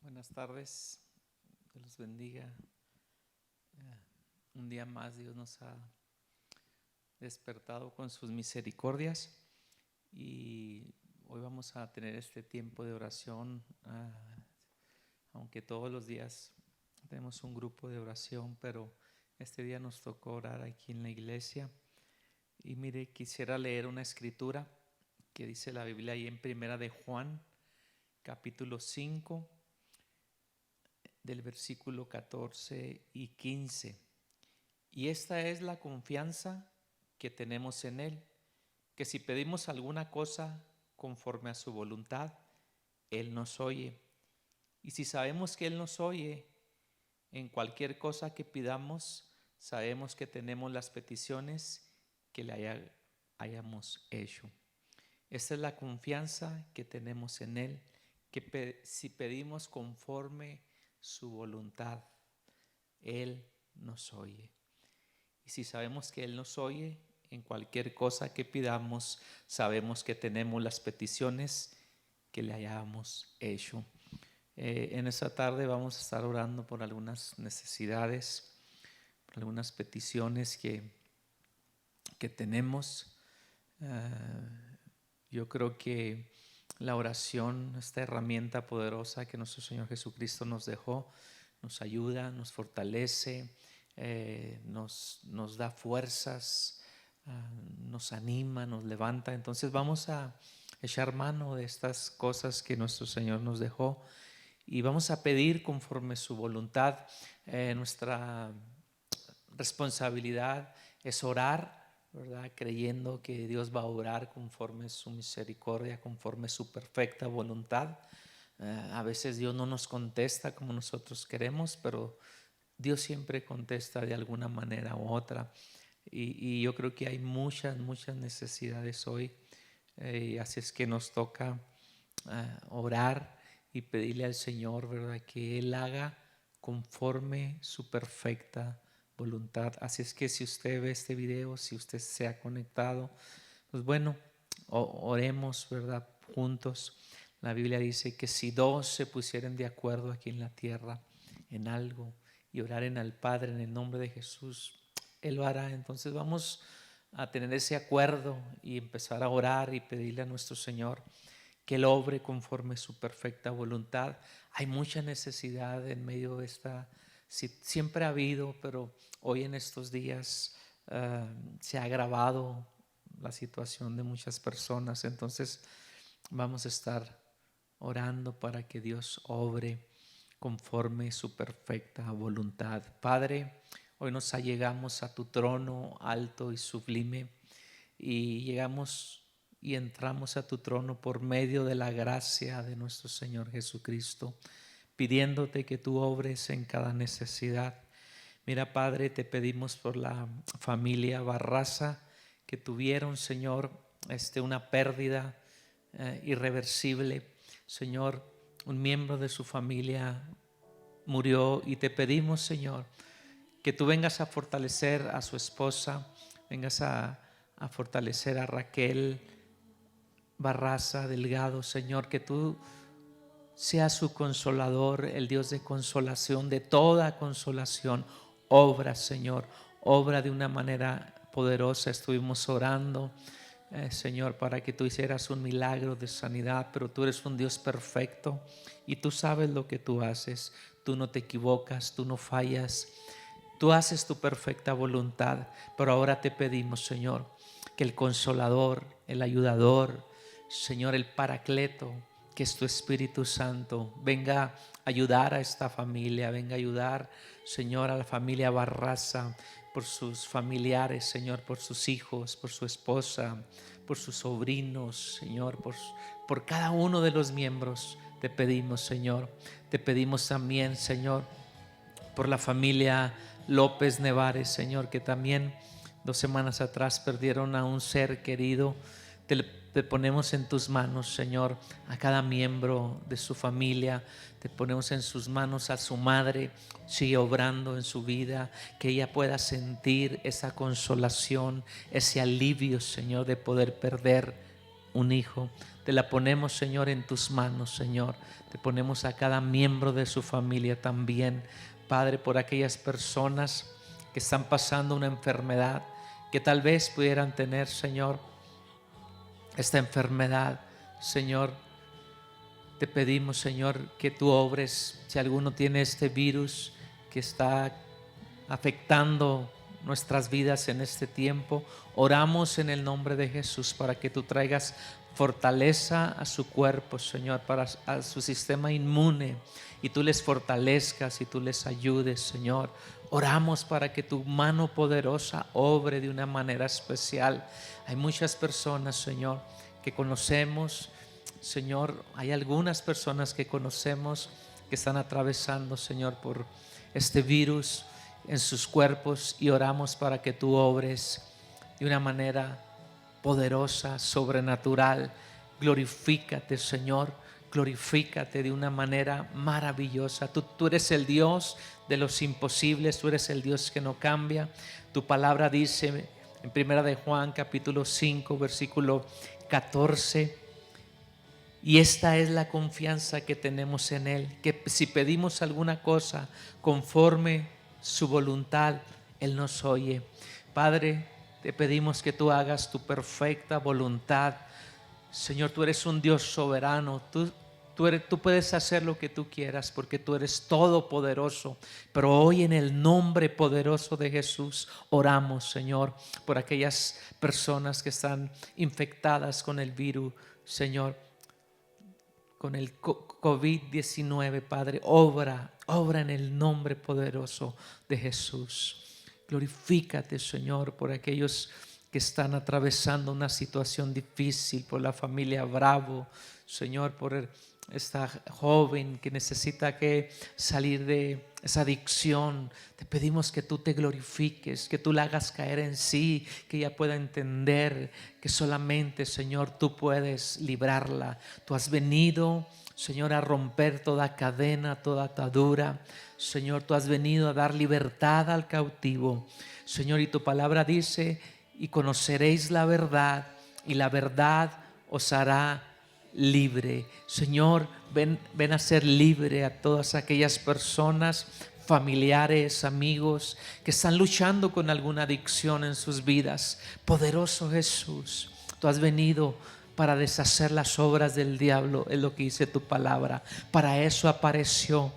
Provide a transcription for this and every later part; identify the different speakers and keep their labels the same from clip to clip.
Speaker 1: Buenas tardes, Dios los bendiga. Un día más Dios nos ha despertado con sus misericordias y hoy vamos a tener este tiempo de oración, aunque todos los días tenemos un grupo de oración, pero este día nos tocó orar aquí en la iglesia. Y mire, quisiera leer una escritura que dice la Biblia ahí en Primera de Juan, capítulo 5, del versículo 14 y 15. Y esta es la confianza que tenemos en Él, que si pedimos alguna cosa conforme a su voluntad, Él nos oye. Y si sabemos que Él nos oye, en cualquier cosa que pidamos, sabemos que tenemos las peticiones que le hayamos hecho. Esta es la confianza que tenemos en Él, que si pedimos conforme su voluntad, Él nos oye. Y si sabemos que Él nos oye, en cualquier cosa que pidamos, sabemos que tenemos las peticiones que le hayamos hecho. En esta tarde vamos a estar orando por algunas necesidades, por algunas peticiones que tenemos. Yo creo que la oración, esta herramienta poderosa que nuestro Señor Jesucristo nos dejó, nos ayuda, nos fortalece, nos da fuerzas, nos anima, nos levanta. Entonces vamos a echar mano de estas cosas que nuestro Señor nos dejó y vamos a pedir conforme su voluntad. Nuestra responsabilidad es orar, ¿verdad? Creyendo que Dios va a obrar conforme su misericordia, conforme su perfecta voluntad. A veces Dios no nos contesta como nosotros queremos, pero Dios siempre contesta de alguna manera u otra. Y yo creo que hay muchas necesidades hoy. Así es que nos toca orar y pedirle al Señor, ¿verdad?, que Él haga conforme su perfecta voluntad. Así es que si usted ve este video, si usted se ha conectado, pues bueno, oremos, ¿verdad?, juntos. La Biblia dice que si dos se pusieren de acuerdo aquí en la tierra en algo y oraren al Padre en el nombre de Jesús, Él lo hará. Entonces vamos a tener ese acuerdo y empezar a orar y pedirle a nuestro Señor que Él obre conforme su perfecta voluntad. Hay mucha necesidad en medio de esta, siempre ha habido, pero hoy en estos días se ha agravado la situación de muchas personas. Entonces vamos a estar orando para que Dios obre conforme su perfecta voluntad. Padre, hoy nos allegamos a tu trono alto y sublime y llegamos y entramos a tu trono por medio de la gracia de nuestro Señor Jesucristo, pidiéndote que tú obres en cada necesidad. Mira, Padre, te pedimos por la familia Barraza que tuvieron, Señor, una pérdida irreversible. Señor, un miembro de su familia murió y te pedimos, Señor, que tú vengas a fortalecer a su esposa, vengas a fortalecer a Raquel Barraza Delgado, Señor, que tú seas su consolador, el Dios de consolación, de toda consolación. Obra, Señor, obra de una manera poderosa. Estuvimos orando, Señor, para que tú hicieras un milagro de sanidad, pero tú eres un Dios perfecto y tú sabes lo que tú haces. Tú no te equivocas, tú no fallas. Tú haces tu perfecta voluntad, pero ahora te pedimos, Señor, que el consolador, el ayudador, Señor, el paracleto, que es tu Espíritu Santo, venga a ayudar a esta familia, venga a ayudar, Señor, a la familia Barraza, por sus familiares, Señor, por sus hijos, por su esposa, por sus sobrinos, Señor, por cada uno de los miembros. Te pedimos, Señor, te pedimos también, Señor, por la familia López Nevares, Señor, que también 2 semanas atrás perdieron a un ser querido. Te ponemos en tus manos, Señor, a cada miembro de su familia. Te ponemos en sus manos a su madre. Sigue obrando en su vida, que ella pueda sentir esa consolación, ese alivio, Señor, de poder perder un hijo. te la ponemos, Señor, en tus manos, Señor. Te ponemos a cada miembro de su familia también, Padre, por aquellas personas que están pasando una enfermedad, que tal vez pudieran tener, Señor, esta enfermedad. Señor, te pedimos, Señor, que tú obres. Si alguno tiene este virus que está afectando nuestras vidas en este tiempo, oramos en el nombre de Jesús para que tú traigas fortaleza a su cuerpo, Señor, a su sistema inmune, y tú les fortalezcas y tú les ayudes, Señor. Oramos para que tu mano poderosa obre de una manera especial. Hay muchas personas, Señor, que conocemos, Señor, hay algunas personas que conocemos que están atravesando, Señor, por este virus en sus cuerpos, y oramos para que tú obres de una manera poderosa, sobrenatural. Glorifícate, Señor, glorifícate de una manera maravillosa. Tú eres el Dios de los imposibles, tú eres el Dios que no cambia. Tu palabra dice en 1 de Juan capítulo 5 versículo 14: y esta es la confianza que tenemos en Él, que si pedimos alguna cosa conforme su voluntad, Él nos oye. Padre, te pedimos que tú hagas tu perfecta voluntad. Señor, tú eres un Dios soberano. Tú puedes hacer lo que tú quieras porque tú eres todopoderoso. Pero hoy, en el nombre poderoso de Jesús, oramos, Señor, por aquellas personas que están infectadas con el virus, Señor, con el COVID-19, Padre. Obra en el nombre poderoso de Jesús. Glorifícate, Señor, por aquellos que están atravesando una situación difícil, por la familia Bravo, Señor, por esta joven que necesita salir de esa adicción. Te pedimos que tú te glorifiques, que tú la hagas caer en sí, que ella pueda entender que solamente, Señor, tú puedes librarla. Tú has venido, Señor, a romper toda cadena, toda atadura. Señor, tú has venido a dar libertad al cautivo. Señor, y tu palabra dice: y conoceréis la verdad, y la verdad os hará libre. Señor, ven a ser libre a todas aquellas personas, familiares, amigos que están luchando con alguna adicción en sus vidas. Poderoso Jesús, tú has venido para deshacer las obras del diablo, es lo que dice tu palabra. Para eso apareció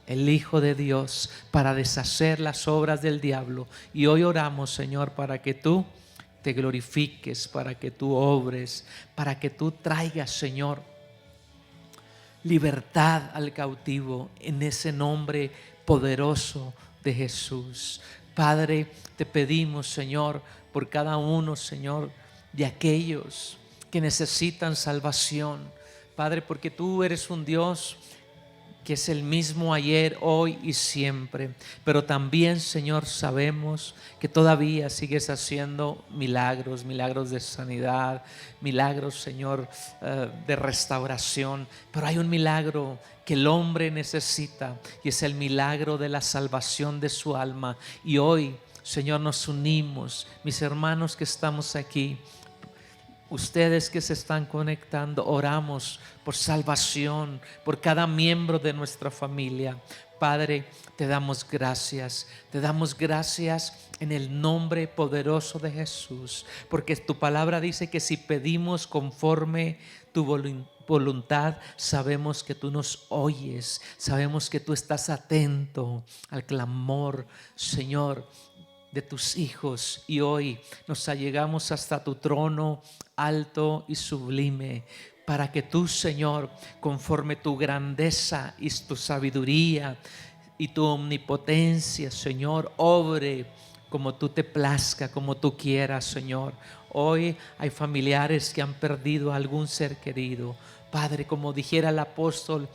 Speaker 1: el Hijo de Dios, para deshacer las obras del diablo. Y hoy oramos, Señor, para que tú te glorifiques, para que tú obres, para que tú traigas, Señor, libertad al cautivo, en ese nombre poderoso de Jesús. Padre, te pedimos, Señor, por cada uno, Señor, de aquellos que necesitan salvación. Padre, porque tú eres un Dios que es el mismo ayer, hoy y siempre. Pero también, Señor, sabemos que todavía sigues haciendo milagros, milagros de sanidad, milagros, Señor, de restauración. Pero hay un milagro que el hombre necesita, y es el milagro de la salvación de su alma. Y hoy, Señor, nos unimos, mis hermanos que estamos aquí, ustedes que se están conectando, oramos por salvación, por cada miembro de nuestra familia. Padre, te damos gracias en el nombre poderoso de Jesús, porque tu palabra dice que si pedimos conforme tu voluntad, sabemos que tú nos oyes, sabemos que tú estás atento al clamor, Señor, de tus hijos. Y hoy nos allegamos hasta tu trono alto y sublime, para que tú, Señor, conforme tu grandeza y tu sabiduría y tu omnipotencia, Señor, obre como tú te plazca, como tú quieras, Señor. Hoy hay familiares que han perdido a algún ser querido. Padre, como dijera el apóstol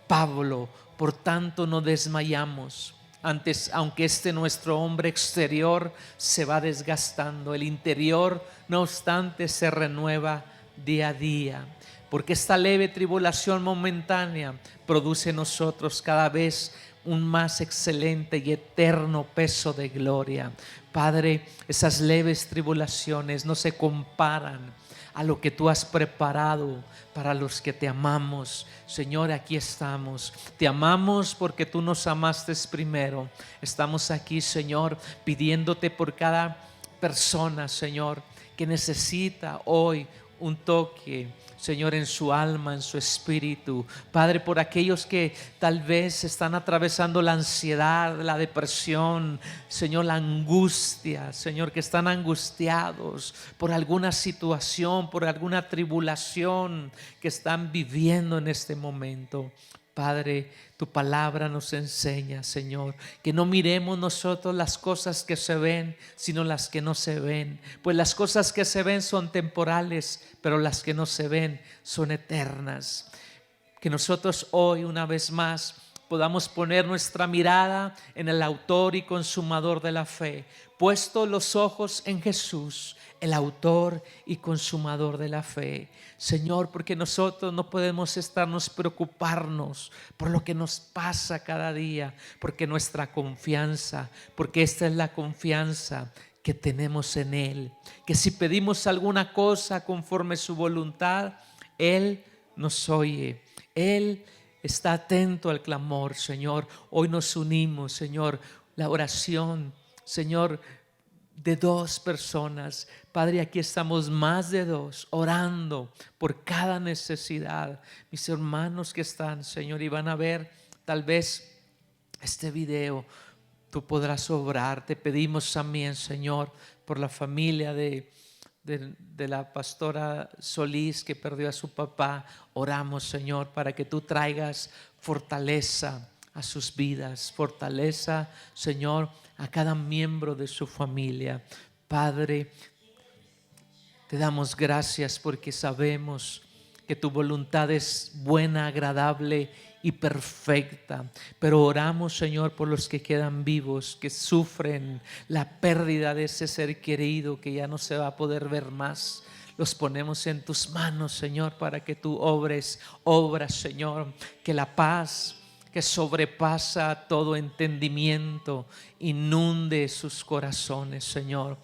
Speaker 1: Pablo, por tanto no desmayamos. Antes, aunque nuestro hombre exterior se va desgastando, el interior, no obstante, se renueva día a día. Porque esta leve tribulación momentánea produce en nosotros cada vez un más excelente y eterno peso de gloria. Padre, esas leves tribulaciones no se comparan a lo que tú has preparado para los que te amamos. Señor, aquí estamos. Te amamos porque tú nos amaste primero. Estamos aquí, Señor, pidiéndote por cada persona, Señor, que necesita hoy un toque, Señor, en su alma, en su espíritu. Padre, por aquellos que tal vez están atravesando la ansiedad, la depresión, Señor, la angustia, Señor, que están angustiados por alguna situación, por alguna tribulación que están viviendo en este momento. Padre, tu palabra nos enseña, Señor, que no miremos nosotros las cosas que se ven, sino las que no se ven. Pues las cosas que se ven son temporales, pero las que no se ven son eternas. Que nosotros hoy, una vez más, podamos poner nuestra mirada en el autor y consumador de la fe, puesto los ojos en Jesús, el autor y consumador de la fe. Señor, porque nosotros no podemos preocuparnos por lo que nos pasa cada día, porque nuestra confianza, porque esta es la confianza que tenemos en Él, que si pedimos alguna cosa conforme su voluntad, Él nos oye. Él está atento al clamor, Señor. Hoy nos unimos, Señor, la oración, Señor, de 2 personas. Padre, aquí estamos más de 2 orando por cada necesidad. Mis hermanos que están, Señor, y van a ver tal vez este video, tú podrás obrar. Te pedimos también, Señor, por la familia de la pastora Solís, que perdió a su papá. Oramos, Señor, para que tú traigas fortaleza a sus vidas, fortaleza, Señor, a cada miembro de su familia. Padre, te damos gracias porque sabemos que tu voluntad es buena, agradable y perfecta. Pero oramos, Señor, por los que quedan vivos, que sufren la pérdida de ese ser querido que ya no se va a poder ver más. Los ponemos en tus manos, Señor, para que tú obras, Señor, que la paz que sobrepasa todo entendimiento inunde sus corazones, Señor,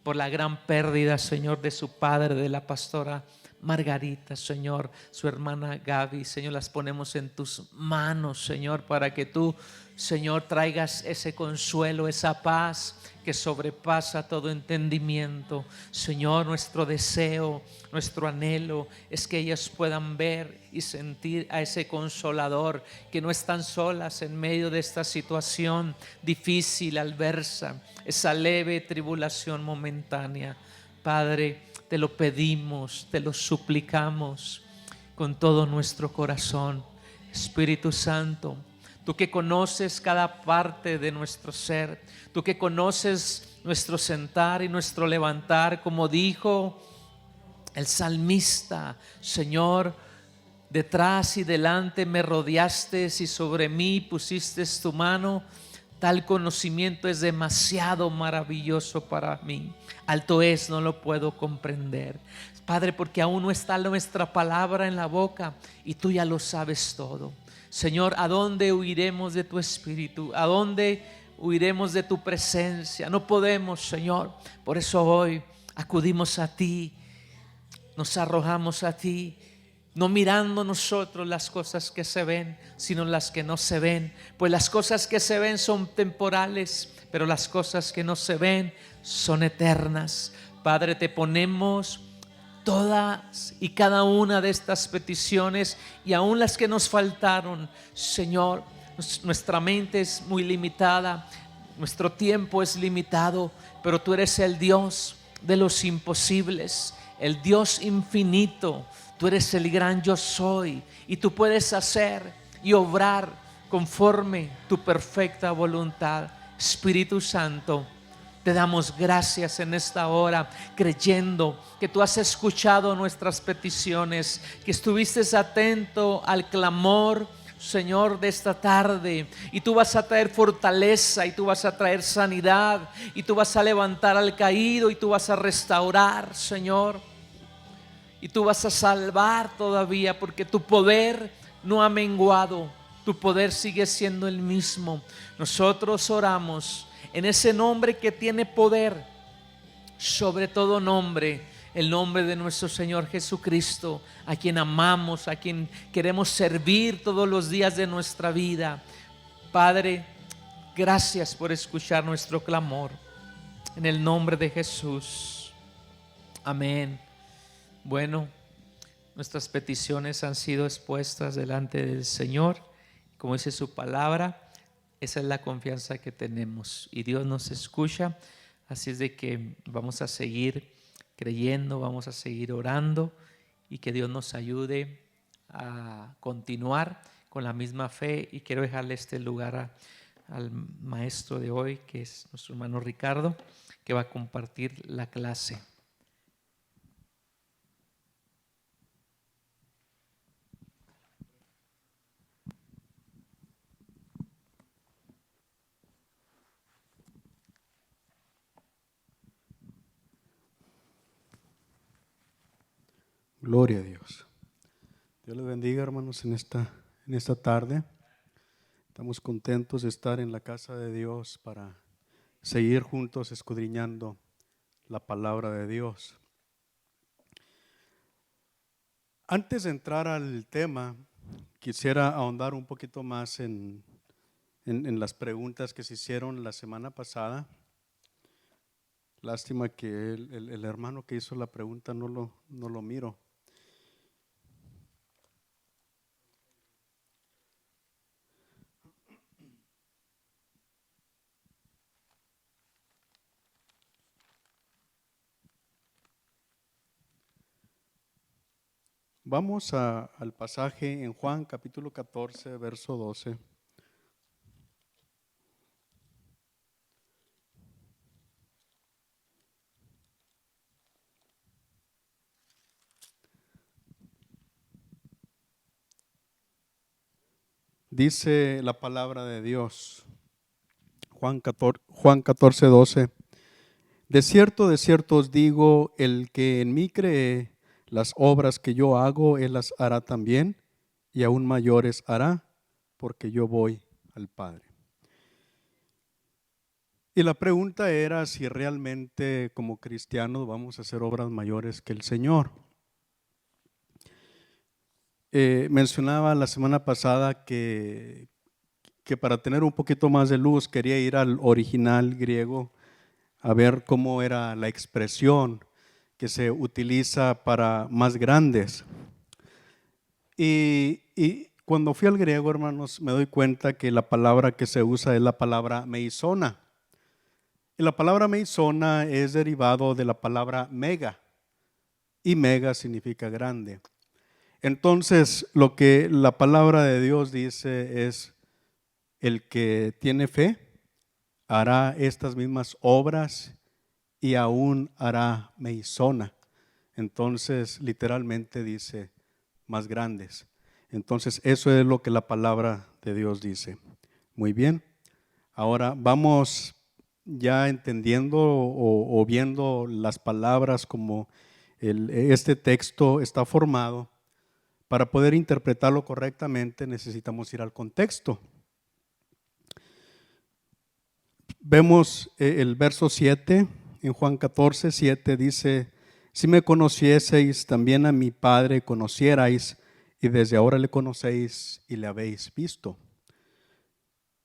Speaker 1: por la gran pérdida, Señor, de su padre, de la pastora Margarita, Señor, su hermana Gaby. Señor, las ponemos en tus manos, Señor, para que tú, Señor, traigas ese consuelo, esa paz que sobrepasa todo entendimiento. Señor, nuestro deseo, nuestro anhelo es que ellas puedan ver y sentir a ese consolador, que no están solas en medio de esta situación difícil, adversa, esa leve tribulación momentánea. Padre, te lo pedimos, te lo suplicamos con todo nuestro corazón. Espíritu Santo, tú que conoces cada parte de nuestro ser, tú que conoces nuestro sentar y nuestro levantar, como dijo el salmista, Señor, detrás y delante me rodeaste y sobre mí pusiste tu mano. Tal conocimiento es demasiado maravilloso para mí. Alto es, no lo puedo comprender. Padre, porque aún no está nuestra palabra en la boca y tú ya lo sabes todo. Señor, ¿a dónde huiremos de tu espíritu? ¿A dónde huiremos de tu presencia? No podemos, Señor. Por eso hoy acudimos a ti, nos arrojamos a ti, no mirando nosotros las cosas que se ven, sino las que no se ven. Pues las cosas que se ven son temporales, pero las cosas que no se ven son eternas. Padre, te ponemos todas y cada una de estas peticiones y aún las que nos faltaron. Señor, nuestra mente es muy limitada, nuestro tiempo es limitado, pero tú eres el Dios de los imposibles, el Dios infinito. Tú eres el gran yo soy y tú puedes hacer y obrar conforme tu perfecta voluntad. Espíritu Santo, te damos gracias en esta hora, creyendo que tú has escuchado nuestras peticiones, que estuviste atento al clamor, Señor, de esta tarde, y tú vas a traer fortaleza, y tú vas a traer sanidad, y tú vas a levantar al caído, y tú vas a restaurar, Señor, y tú vas a salvar todavía, porque tu poder no ha menguado, tu poder sigue siendo el mismo. Nosotros oramos en ese nombre que tiene poder sobre todo nombre, el nombre de nuestro Señor Jesucristo, a quien amamos, a quien queremos servir todos los días de nuestra vida. Padre, gracias por escuchar nuestro clamor. En el nombre de Jesús. Amén. Bueno, nuestras peticiones han sido expuestas delante del Señor. Como dice su palabra, esa es la confianza que tenemos y Dios nos escucha. Así es de que vamos a seguir creyendo, vamos a seguir orando y que Dios nos ayude a continuar con la misma fe. Y quiero dejarle este lugar al maestro de hoy, que es nuestro hermano Ricardo, que va a compartir la clase.
Speaker 2: Gloria a Dios. Dios les bendiga, hermanos, en esta tarde. Estamos contentos de estar en la casa de Dios para seguir juntos escudriñando la palabra de Dios. Antes de entrar al tema, quisiera ahondar un poquito más en las preguntas que se hicieron la semana pasada. Lástima que el hermano que hizo la pregunta no lo miro. Vamos al pasaje en Juan capítulo 14, verso 12. Dice la palabra de Dios, Juan 14, 12. De cierto os digo, el que en mí cree, las obras que yo hago, él las hará también, y aún mayores hará, porque yo voy al Padre. Y la pregunta era si realmente como cristianos vamos a hacer obras mayores que el Señor. Mencionaba la semana pasada que para tener un poquito más de luz quería ir al original griego a ver cómo era la expresión que se utiliza para más grandes. Y cuando fui al griego, hermanos, me doy cuenta que la palabra que se usa es la palabra meizona. Y la palabra meizona es derivado de la palabra mega, y mega significa grande. Entonces, lo que la palabra de Dios dice es: el que tiene fe hará estas mismas obras y aún hará meizona. Entonces, literalmente dice más grandes. Entonces, eso es lo que la palabra de Dios dice. Muy bien. Ahora vamos ya entendiendo o viendo las palabras como este texto está formado. Para poder interpretarlo correctamente necesitamos ir al contexto. Vemos el verso 7 en Juan 14, 7 dice: si me conocieseis, también a mi Padre conocierais, y desde ahora le conocéis y le habéis visto.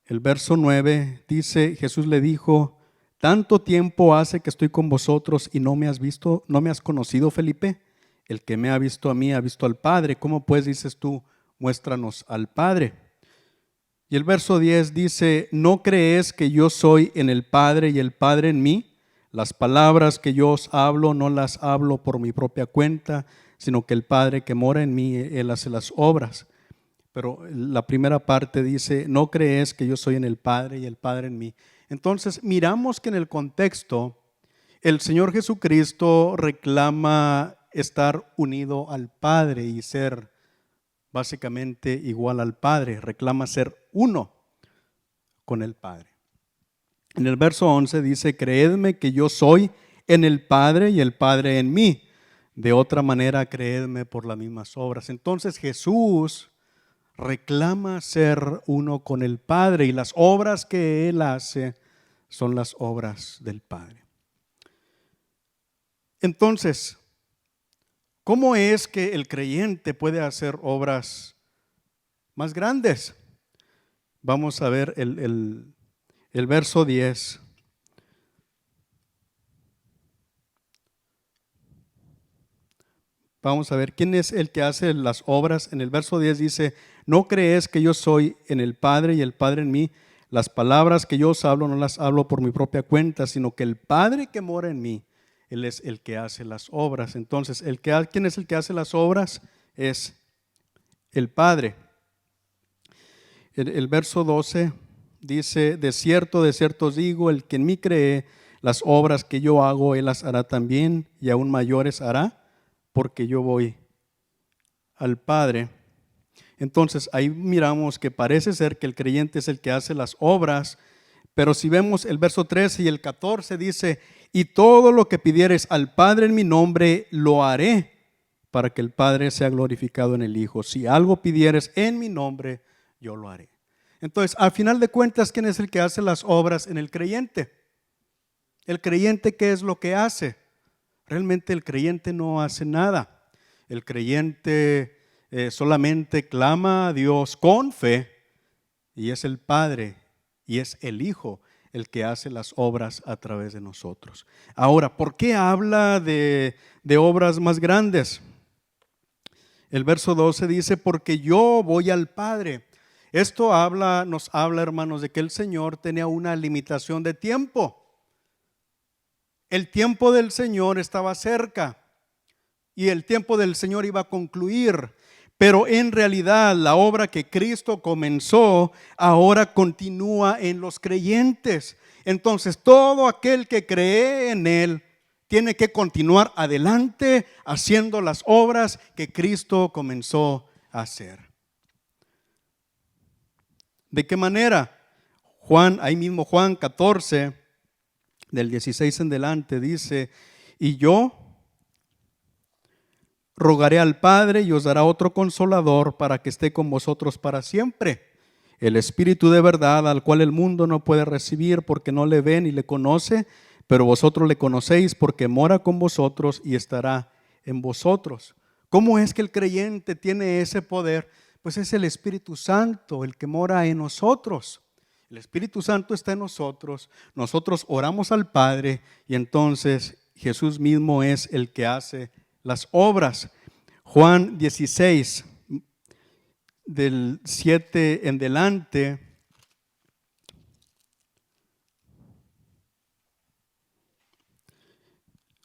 Speaker 2: El verso 9 dice: Jesús le dijo: tanto tiempo hace que estoy con vosotros y no me has visto, no me has conocido, Felipe. El que me ha visto a mí ha visto al Padre. ¿Cómo pues dices tú, muéstranos al Padre? Y el verso 10 dice: ¿no crees que yo soy en el Padre y el Padre en mí? Las palabras que yo os hablo no las hablo por mi propia cuenta, sino que el Padre que mora en mí, Él hace las obras. Pero la primera parte dice: ¿no crees que yo soy en el Padre y el Padre en mí? Entonces miramos que en el contexto el Señor Jesucristo reclama estar unido al Padre y ser básicamente igual al Padre, reclama ser uno con el Padre. En el verso 11 dice: creedme que yo soy en el Padre y el Padre en mí. De otra manera, creedme por las mismas obras. Entonces Jesús reclama ser uno con el Padre y las obras que Él hace son las obras del Padre. Entonces, ¿Cómo es que el creyente puede hacer obras más grandes? Vamos a ver el verso 10. Vamos a ver quién es el que hace las obras. En el verso 10 dice: ¿no crees que yo soy en el Padre y el Padre en mí? Las palabras que yo os hablo no las hablo por mi propia cuenta, sino que el Padre que mora en mí, Él es el que hace las obras. Entonces, ¿quién es el que hace las obras? Es el Padre. El verso 12 dice: de cierto os digo, el que en mí cree, las obras que yo hago, Él las hará también, y aún mayores hará, porque yo voy al Padre. Entonces ahí miramos que parece ser que el creyente es el que hace las obras, pero si vemos el verso 13 y el 14 dice: y todo lo que pidieres al Padre en mi nombre, lo haré, para que el Padre sea glorificado en el Hijo. Si algo pidieres en mi nombre, yo lo haré. Entonces, al final de cuentas, ¿quién es el que hace las obras en el creyente? El creyente, ¿qué es lo que hace? Realmente el creyente no hace nada. El creyente solamente clama a Dios con fe, y es el Padre y es el Hijo el que hace las obras a través de nosotros. Ahora, ¿por qué habla de obras más grandes? El verso 12 dice: porque yo voy al Padre. Esto nos habla, hermanos, de que el Señor tenía una limitación de tiempo. El tiempo del Señor estaba cerca y el tiempo del Señor iba a concluir, pero en realidad la obra que Cristo comenzó ahora continúa en los creyentes. Entonces todo aquel que cree en Él tiene que continuar adelante haciendo las obras que Cristo comenzó a hacer. ¿De qué manera? Ahí mismo Juan 14, del 16 en adelante dice: y yo rogaré al Padre y os dará otro consolador para que esté con vosotros para siempre, el Espíritu de verdad, al cual el mundo no puede recibir porque no le ve ni le conoce, pero vosotros le conocéis porque mora con vosotros y estará en vosotros. ¿Cómo es que el creyente tiene ese poder? Pues es el Espíritu Santo el que mora en nosotros. El Espíritu Santo está en nosotros, nosotros oramos al Padre y entonces Jesús mismo es el que hace las obras. Juan 16, del 7 en adelante,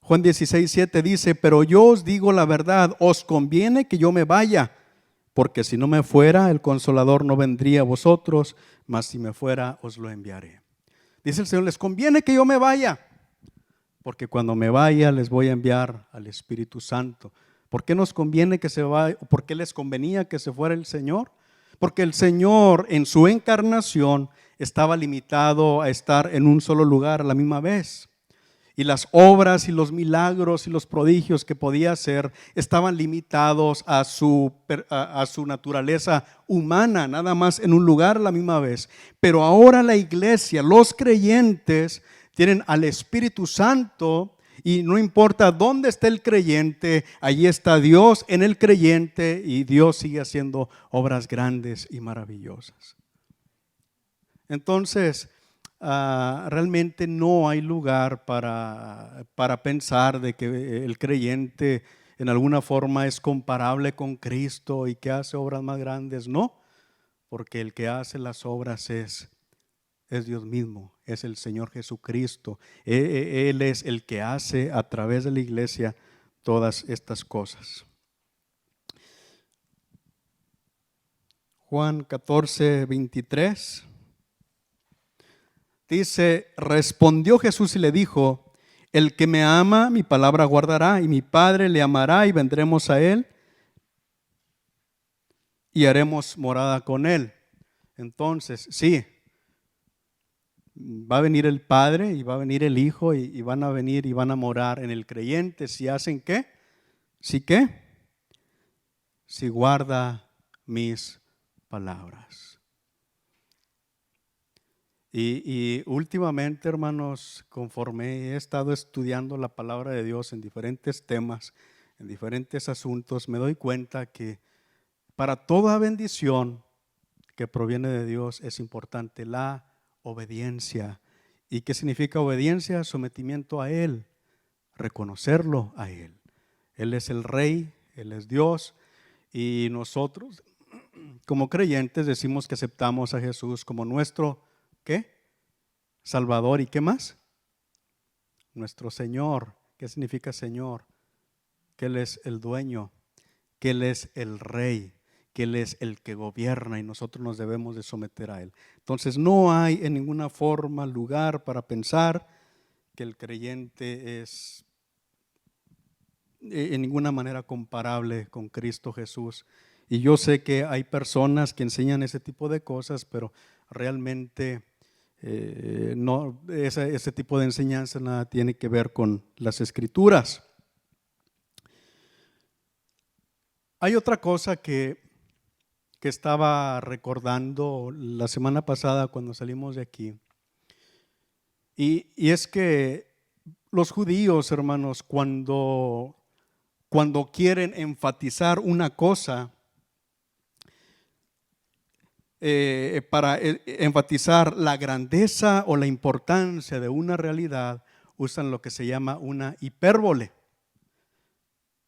Speaker 2: Juan 16, 7 dice: pero yo os digo la verdad, os conviene que yo me vaya, porque si no me fuera, el Consolador no vendría a vosotros, mas si me fuera, os lo enviaré. Dice el Señor: les conviene que yo me vaya, porque cuando me vaya les voy a enviar al Espíritu Santo. ¿Por qué nos conviene que se vaya? ¿Por qué les convenía que se fuera el Señor? Porque el Señor en su encarnación estaba limitado a estar en un solo lugar a la misma vez. Y las obras y los milagros y los prodigios que podía hacer estaban limitados a su naturaleza humana, nada más en un lugar a la misma vez. Pero ahora la iglesia, los creyentes, tienen al Espíritu Santo y no importa dónde esté el creyente, allí está Dios en el creyente y Dios sigue haciendo obras grandes y maravillosas. Entonces, realmente no hay lugar para pensar de que el creyente en alguna forma es comparable con Cristo y que hace obras más grandes. No, porque el que hace las obras es Dios mismo, es el Señor Jesucristo. Él es el que hace a través de la iglesia todas estas cosas. Juan 14, 23. Dice: respondió Jesús y le dijo: el que me ama, mi palabra guardará, y mi Padre le amará, y vendremos a él y haremos morada con él. Entonces, sí, va a venir el Padre y va a venir el Hijo y van a venir y van a morar en el creyente. ¿Si hacen qué? ¿Sí qué? Si guarda mis palabras. Y últimamente, hermanos, conforme he estado estudiando la palabra de Dios en diferentes temas, en diferentes asuntos, me doy cuenta que para toda bendición que proviene de Dios es importante la obediencia. ¿Y qué significa obediencia? Sometimiento a Él, reconocerlo a Él. Él es el Rey, Él es Dios, y nosotros como creyentes decimos que aceptamos a Jesús como nuestro, ¿qué? Salvador. ¿Y qué más? Nuestro Señor. ¿Qué significa Señor? Que Él es el dueño, que Él es el Rey, que Él es el que gobierna y nosotros nos debemos de someter a Él. Entonces no hay en ninguna forma lugar para pensar que el creyente es en ninguna manera comparable con Cristo Jesús. Y yo sé que hay personas que enseñan ese tipo de cosas, pero realmente no, ese tipo de enseñanza nada tiene que ver con las Escrituras. Hay otra cosa que estaba recordando la semana pasada cuando salimos de aquí, y es que los judíos, hermanos, cuando quieren enfatizar una cosa, para enfatizar la grandeza o la importancia de una realidad, usan lo que se llama una hipérbole.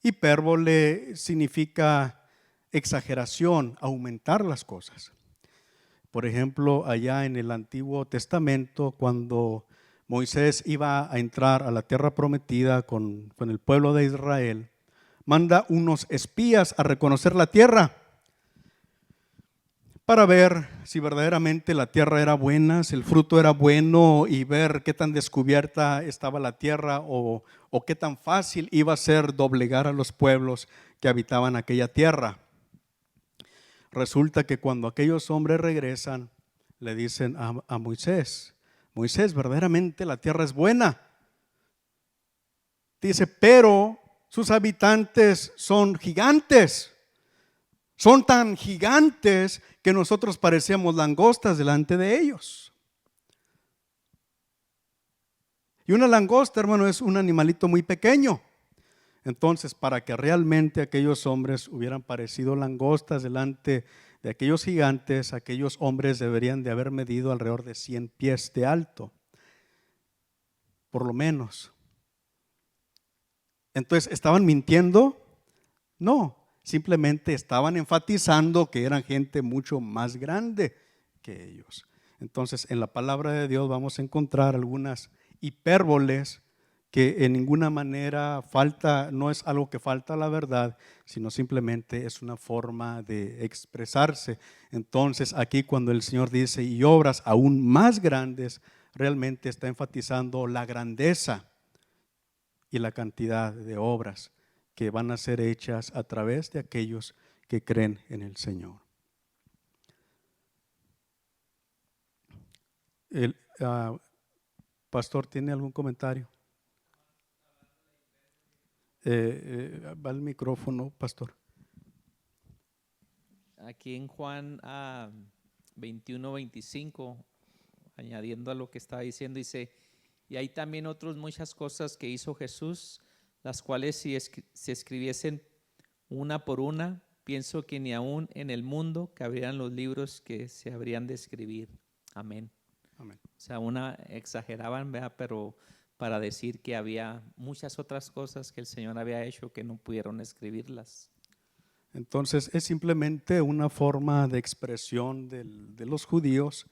Speaker 2: Hipérbole significa exageración, aumentar las cosas. Por ejemplo, allá en el Antiguo Testamento, cuando Moisés iba a entrar a la tierra prometida con el pueblo de Israel, manda unos espías a reconocer la tierra para ver si verdaderamente la tierra era buena, si el fruto era bueno, y ver qué tan descubierta estaba la tierra o qué tan fácil iba a ser doblegar a los pueblos que habitaban aquella tierra. Resulta que cuando aquellos hombres regresan, le dicen a Moisés, Moisés, verdaderamente la tierra es buena. Dice, pero sus habitantes son gigantes. Son tan gigantes que nosotros parecíamos langostas delante de ellos. Y una langosta, hermano, es un animalito muy pequeño. Entonces, para que realmente aquellos hombres hubieran parecido langostas delante de aquellos gigantes, aquellos hombres deberían de haber medido alrededor de 100 pies de alto, por lo menos. Entonces, ¿estaban mintiendo? No. Simplemente estaban enfatizando que eran gente mucho más grande que ellos. Entonces, en la palabra de Dios vamos a encontrar algunas hipérboles que en ninguna manera falta, no es algo que falta a la verdad, sino simplemente es una forma de expresarse. Entonces, aquí cuando el Señor dice, y obras aún más grandes, realmente está enfatizando la grandeza y la cantidad de obras que van a ser hechas a través de aquellos que creen en el Señor. El pastor, ¿tiene algún comentario? Va el micrófono, pastor.
Speaker 1: Aquí en Juan 21:25, añadiendo a lo que estaba diciendo, dice, y hay también otras muchas cosas que hizo Jesús, las cuales si se escribiesen una por una, pienso que ni aún en el mundo cabrían los libros que se habrían de escribir. Amén.
Speaker 2: Amén.
Speaker 1: O sea, exageraban, ¿verdad? Pero para decir que había muchas otras cosas que el Señor había hecho que no pudieron escribirlas.
Speaker 2: Entonces es simplemente una forma de expresión de los judíos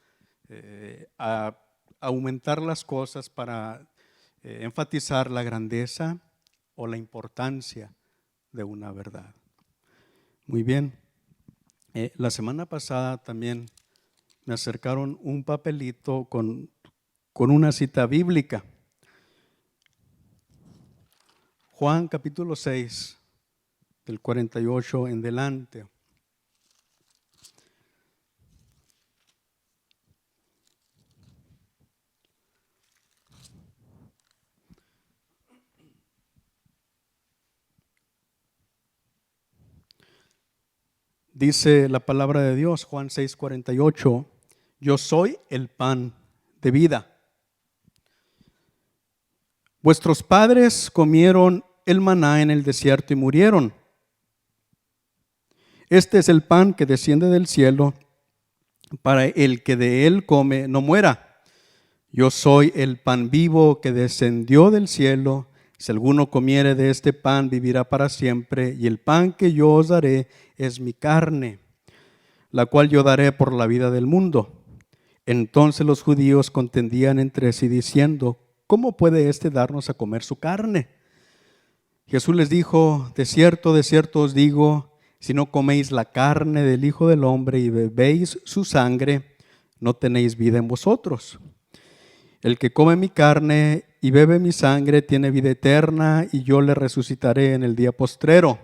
Speaker 2: a aumentar las cosas para enfatizar la grandeza o la importancia de una verdad. Muy bien. La semana pasada también me acercaron un papelito con una cita bíblica. Juan capítulo 6, del 48 en delante. Dice la palabra de Dios, Juan 6:48, yo soy el pan de vida. Vuestros padres comieron el maná en el desierto y murieron. Este es el pan que desciende del cielo, para el que de él come no muera. Yo soy el pan vivo que descendió del cielo. Si alguno comiere de este pan, vivirá para siempre. Y el pan que yo os daré es mi carne, la cual yo daré por la vida del mundo. Entonces los judíos contendían entre sí diciendo: ¿cómo puede éste darnos a comer su carne? Jesús les dijo: de cierto os digo, si no coméis la carne del Hijo del Hombre y bebéis su sangre, no tenéis vida en vosotros. El que come mi carne y bebe mi sangre tiene vida eterna, y yo le resucitaré en el día postrero.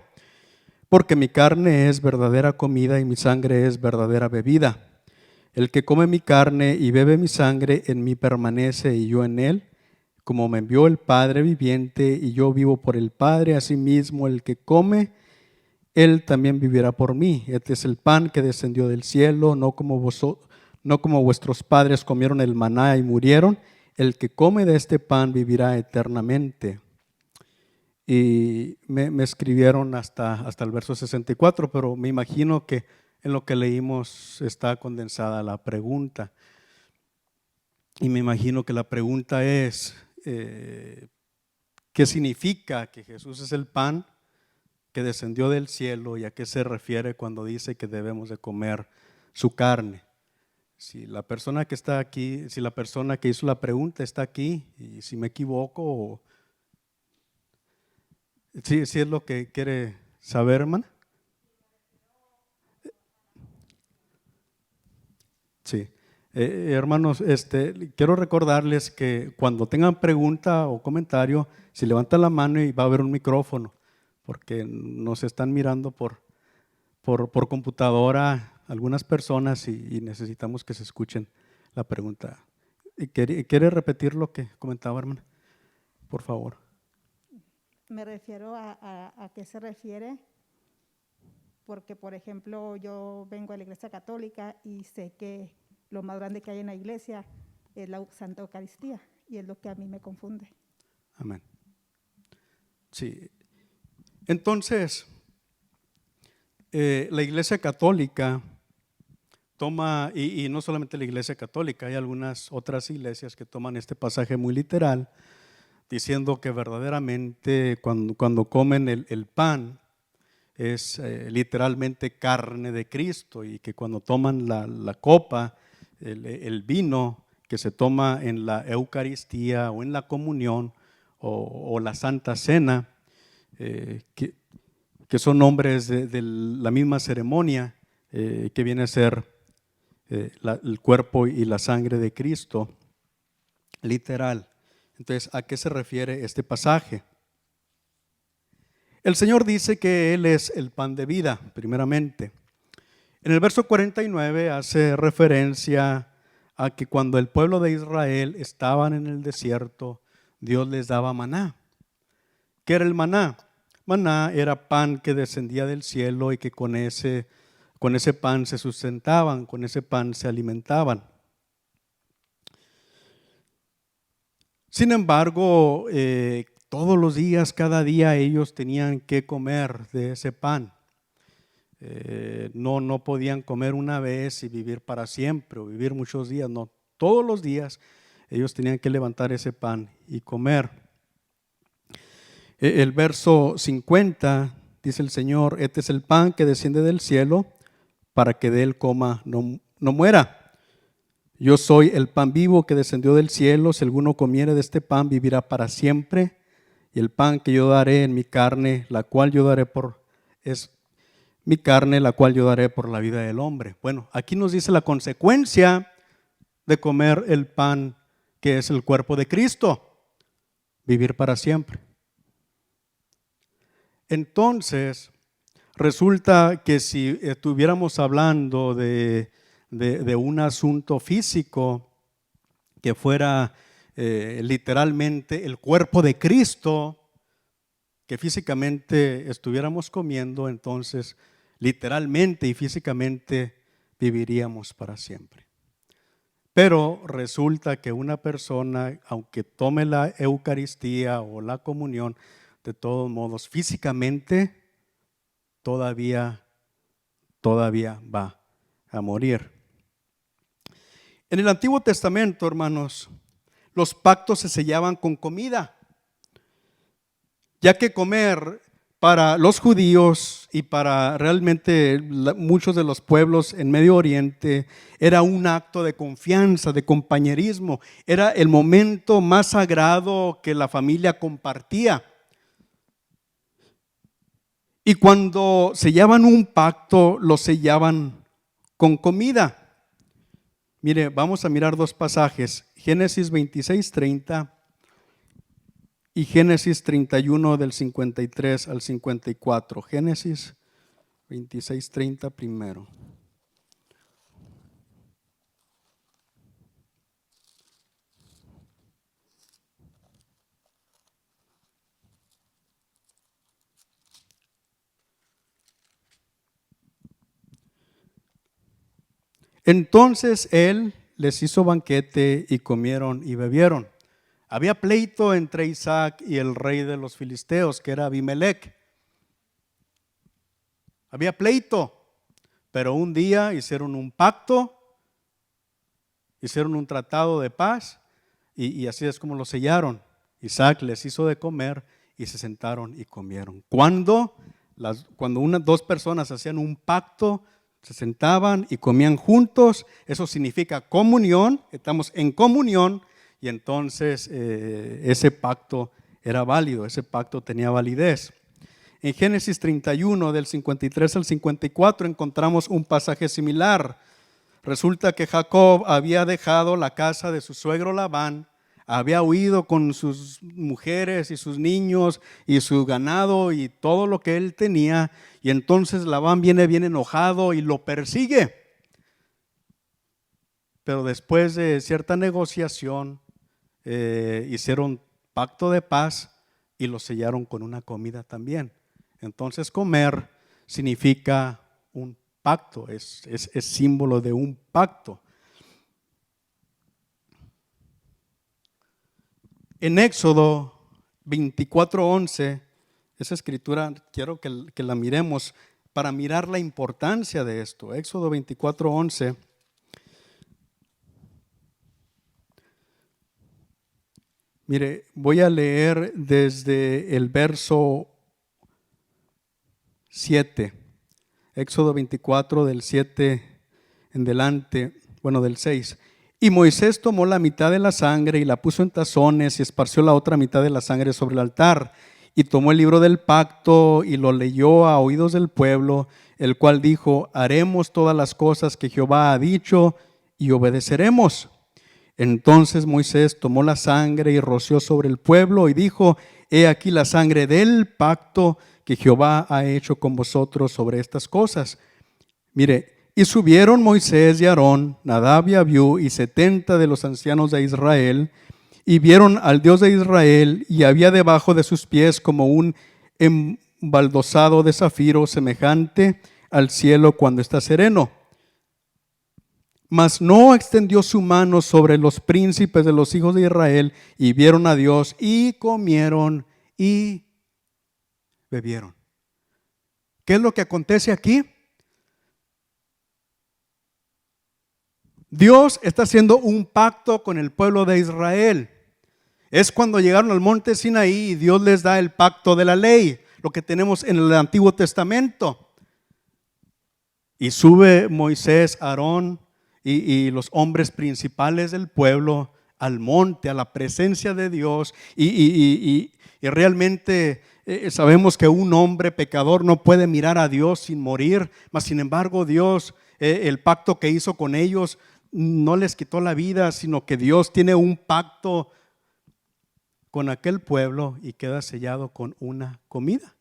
Speaker 2: Porque mi carne es verdadera comida y mi sangre es verdadera bebida. El que come mi carne y bebe mi sangre en mí permanece y yo en él. Como me envió el Padre viviente y yo vivo por el Padre, asimismo el que come, él también vivirá por mí. Este es el pan que descendió del cielo, no como vuestros padres comieron el maná y murieron. El que come de este pan vivirá eternamente. Y me escribieron hasta el verso 64, pero me imagino que en lo que leímos está condensada la pregunta. Y me imagino que la pregunta es, ¿qué significa que Jesús es el pan que descendió del cielo, y a qué se refiere cuando dice que debemos de comer su carne? Si la persona que está aquí, si la persona que hizo la pregunta está aquí, y si me equivoco, si es lo que quiere saber, hermana. Sí. Hermanos, quiero recordarles que cuando tengan pregunta o comentario, si levantan la mano y va a haber un micrófono, porque nos están mirando por computadora algunas personas y necesitamos que se escuchen la pregunta. ¿Quiere repetir lo que comentaba, hermana? Por favor.
Speaker 3: Me refiero a qué se refiere, porque por ejemplo yo vengo a la Iglesia Católica y sé que lo más grande que hay en la iglesia es la Santa Eucaristía, y es lo que a mí me confunde.
Speaker 2: Amén. Sí. Entonces, la Iglesia Católica toma, y no solamente la Iglesia Católica, hay algunas otras iglesias que toman este pasaje muy literal, diciendo que verdaderamente cuando comen el pan es literalmente carne de Cristo, y que cuando toman la copa, el vino que se toma en la Eucaristía o en la comunión o la Santa Cena, que son nombres de la misma ceremonia, que viene a ser el cuerpo y la sangre de Cristo, literal. Entonces, ¿a qué se refiere este pasaje? El Señor dice que Él es el pan de vida, primeramente. En el verso 49 hace referencia a que cuando el pueblo de Israel estaban en el desierto, Dios les daba maná. ¿Qué era el maná? Maná era pan que descendía del cielo y que con ese pan se sustentaban, con ese pan se alimentaban. Sin embargo, todos los días, cada día ellos tenían que comer de ese pan. No podían comer una vez y vivir para siempre o vivir muchos días, no. Todos los días ellos tenían que levantar ese pan y comer. El verso 50 dice el Señor: este es el pan que desciende del cielo, para que de él coma no muera. Yo soy el pan vivo que descendió del cielo. Si alguno comiere de este pan, vivirá para siempre. Y el pan que yo daré en mi carne, la cual yo daré es mi carne, la cual yo daré por la vida del hombre. Bueno, aquí nos dice la consecuencia de comer el pan que es el cuerpo de Cristo: vivir para siempre. Entonces, resulta que si estuviéramos hablando de un asunto físico que fuera literalmente el cuerpo de Cristo, que físicamente estuviéramos comiendo, entonces literalmente y físicamente viviríamos para siempre. Pero resulta que una persona, aunque tome la Eucaristía o la comunión, de todos modos, físicamente todavía va a morir. En el Antiguo Testamento, hermanos, los pactos se sellaban con comida, ya que comer para los judíos y para realmente muchos de los pueblos en Medio Oriente era un acto de confianza, de compañerismo. Era el momento más sagrado que la familia compartía. Y cuando sellaban un pacto, lo sellaban con comida. Mire, vamos a mirar dos pasajes, Génesis 26:30 y Génesis 31 del 53 al 54. Génesis 26:30 primero. Entonces él les hizo banquete y comieron y bebieron. Había pleito entre Isaac y el rey de los filisteos, que era Abimelec. Había pleito, pero un día hicieron un pacto, hicieron un tratado de paz y así es como lo sellaron. Isaac les hizo de comer y se sentaron y comieron. Cuando dos personas hacían un pacto, se sentaban y comían juntos, eso significa comunión, estamos en comunión. Y entonces ese pacto era válido, ese pacto tenía validez. En Génesis 31 del 53 al 54 encontramos un pasaje similar. Resulta que Jacob había dejado la casa de su suegro Labán, había huido con sus mujeres y sus niños y su ganado y todo lo que él tenía. Y entonces Labán viene bien enojado y lo persigue. Pero después de cierta negociación, hicieron pacto de paz y lo sellaron con una comida también. Entonces comer significa un pacto, es símbolo de un pacto. En Éxodo 24:11, esa escritura quiero que la miremos para mirar la importancia de esto. Éxodo 24:11. Mire, voy a leer desde el verso 7, Éxodo 24 del 7 en delante, bueno, del 6. Y Moisés tomó la mitad de la sangre y la puso en tazones y esparció la otra mitad de la sangre sobre el altar. Y tomó el libro del pacto y lo leyó a oídos del pueblo, el cual dijo: haremos todas las cosas que Jehová ha dicho y obedeceremos. Entonces Moisés tomó la sangre y roció sobre el pueblo y dijo: he aquí la sangre del pacto que Jehová ha hecho con vosotros sobre estas cosas. Mire, y subieron Moisés y Aarón, Nadab y Abiú y 70 de los ancianos de Israel, y vieron al Dios de Israel, y había debajo de sus pies como un embaldosado de zafiro semejante al cielo cuando está sereno. Mas no extendió su mano sobre los príncipes de los hijos de Israel, y vieron a Dios, y comieron y bebieron. ¿Qué es lo que acontece aquí? Dios está haciendo un pacto con el pueblo de Israel. Es cuando llegaron al monte Sinaí y Dios les da el pacto de la ley, lo que tenemos en el Antiguo Testamento. Y sube Moisés, Aarón y los hombres principales del pueblo al monte, a la presencia de Dios. Y realmente sabemos que un hombre pecador no puede mirar a Dios sin morir. Mas sin embargo Dios, el pacto que hizo con ellos, no les quitó la vida, sino que Dios tiene un pacto con aquel pueblo y queda sellado con una comida.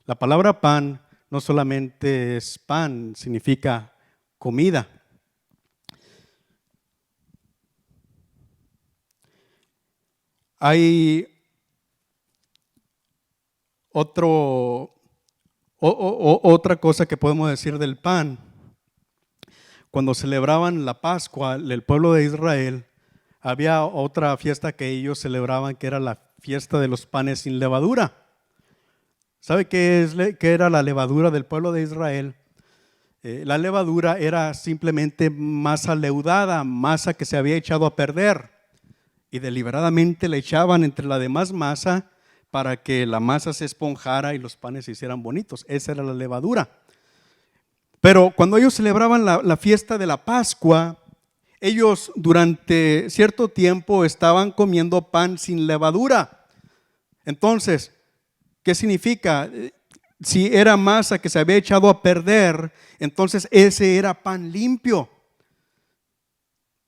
Speaker 2: La palabra pan no solamente es pan, significa comida. Hay otra cosa que podemos decir del pan. Cuando celebraban la Pascua, el pueblo de Israel, había otra fiesta que ellos celebraban, que era la fiesta de los panes sin levadura. ¿Sabe qué era la levadura del pueblo de Israel? La levadura era simplemente masa leudada, masa que se había echado a perder, y deliberadamente le echaban entre la demás masa para que la masa se esponjara y los panes se hicieran bonitos. Esa era la levadura. Pero cuando ellos celebraban la fiesta de la Pascua, ellos durante cierto tiempo estaban comiendo pan sin levadura. Entonces, ¿qué significa? Si era masa que se había echado a perder, entonces ese era pan limpio,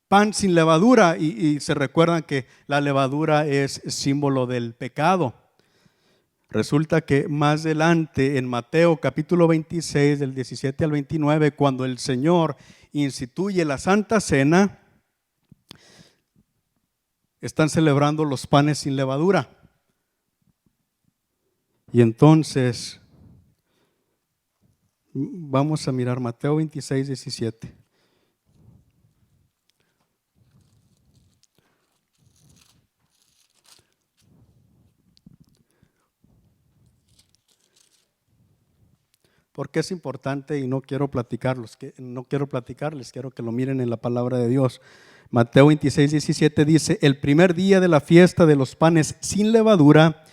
Speaker 2: pan sin levadura. Y se recuerdan que la levadura es símbolo del pecado. Resulta que más adelante en Mateo capítulo 26 del 17 al 29, cuando el Señor instituye la Santa Cena, están celebrando los panes sin levadura. Y entonces vamos a mirar Mateo 26, 17. Porque es importante y no quiero platicarles, quiero que lo miren en la palabra de Dios. Mateo 26, 17 dice: el primer día de la fiesta de los panes sin levadura,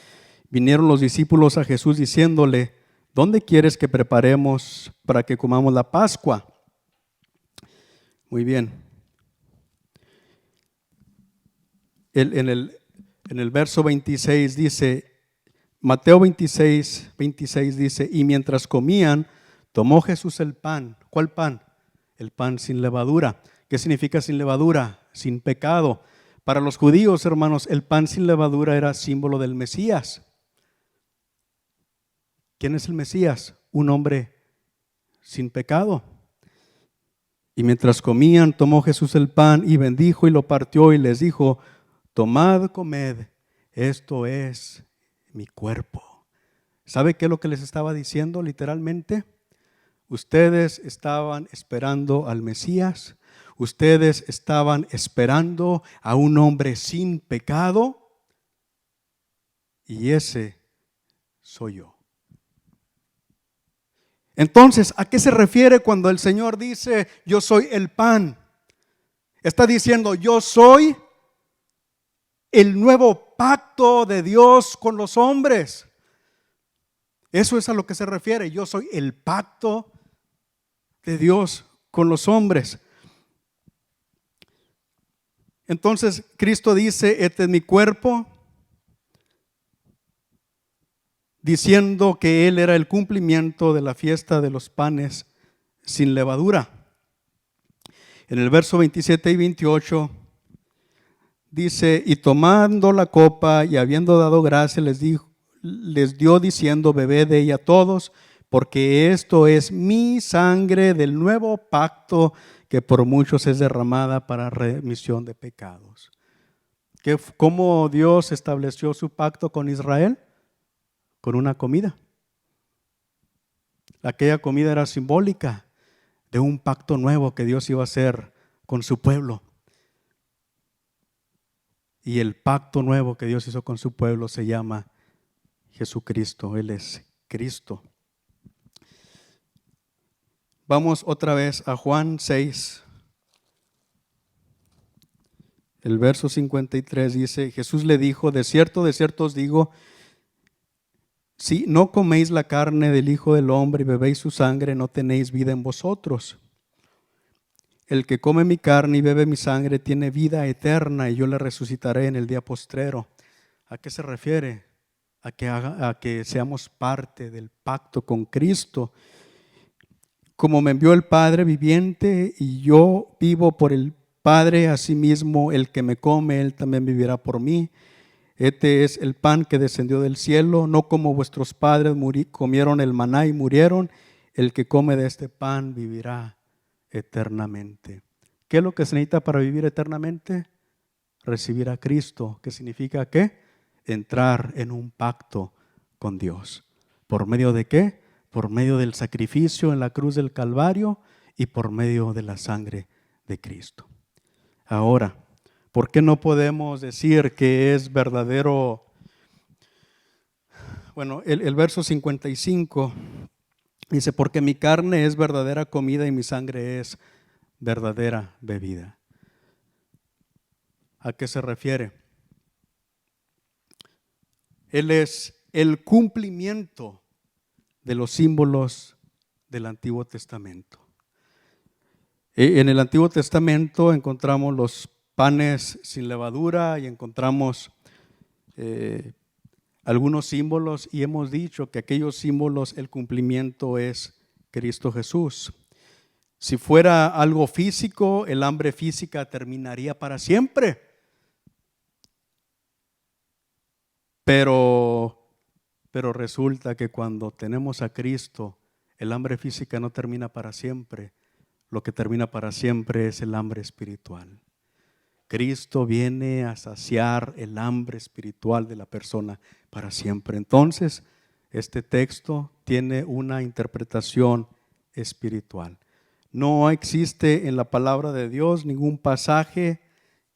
Speaker 2: vinieron los discípulos a Jesús diciéndole: ¿dónde quieres que preparemos para que comamos la Pascua? Muy bien. En el verso 26 dice, Mateo 26, 26 dice: y mientras comían, tomó Jesús el pan. ¿Cuál pan? El pan sin levadura. ¿Qué significa sin levadura? Sin pecado. Para los judíos, hermanos, el pan sin levadura era símbolo del Mesías. ¿Quién es el Mesías? Un hombre sin pecado. Y mientras comían, tomó Jesús el pan y bendijo y lo partió y les dijo: tomad, comed, esto es mi cuerpo. ¿Sabe qué es lo que les estaba diciendo literalmente? Ustedes estaban esperando al Mesías, ustedes estaban esperando a un hombre sin pecado, y ese soy yo. Entonces, ¿a qué se refiere cuando el Señor dice: yo soy el pan? Está diciendo: yo soy el nuevo pacto de Dios con los hombres. Eso es a lo que se refiere. Yo soy el pacto de Dios con los hombres. Entonces Cristo dice: este es mi cuerpo, diciendo que Él era el cumplimiento de la fiesta de los panes sin levadura. En el verso 27 y 28 dice: y tomando la copa y habiendo dado gracias, les dio diciendo: bebed de ella todos, porque esto es mi sangre del nuevo pacto, que por muchos es derramada para remisión de pecados. ¿Cómo Dios estableció su pacto con Israel? Con una comida. Aquella comida era simbólica de un pacto nuevo que Dios iba a hacer con su pueblo. Y el pacto nuevo que Dios hizo con su pueblo se llama Jesucristo. Él es Cristo. Vamos otra vez a Juan 6. El verso 53 dice: Jesús le dijo: de cierto os digo, si no coméis la carne del Hijo del Hombre y bebéis su sangre, no tenéis vida en vosotros. El que come mi carne y bebe mi sangre tiene vida eterna, y yo le resucitaré en el día postrero. ¿A qué se refiere? A que seamos parte del pacto con Cristo. Como me envió el Padre viviente y yo vivo por el Padre, asimismo el que me come, él también vivirá por mí. Este es el pan que descendió del cielo, no como vuestros padres comieron el maná y murieron. El que come de este pan vivirá eternamente. ¿Qué es lo que se necesita para vivir eternamente? Recibir a Cristo. ¿Qué significa qué? Entrar en un pacto con Dios. ¿Por medio de qué? Por medio del sacrificio en la cruz del Calvario y por medio de la sangre de Cristo. Ahora, ¿por qué no podemos decir que es verdadero Bueno, el verso 55 dice, porque mi carne es verdadera comida y mi sangre es verdadera bebida. ¿A qué se refiere? Él es el cumplimiento de los símbolos del Antiguo Testamento. En el Antiguo Testamento encontramos los panes sin levadura y encontramos algunos símbolos, y hemos dicho que aquellos símbolos, el cumplimiento es Cristo Jesús. Si fuera algo físico, el hambre física terminaría para siempre. Pero resulta que cuando tenemos a Cristo, el hambre física no termina para siempre. Lo que termina para siempre es el hambre espiritual. Cristo viene a saciar el hambre espiritual de la persona para siempre. Entonces, este texto tiene una interpretación espiritual. No existe en la palabra de Dios ningún pasaje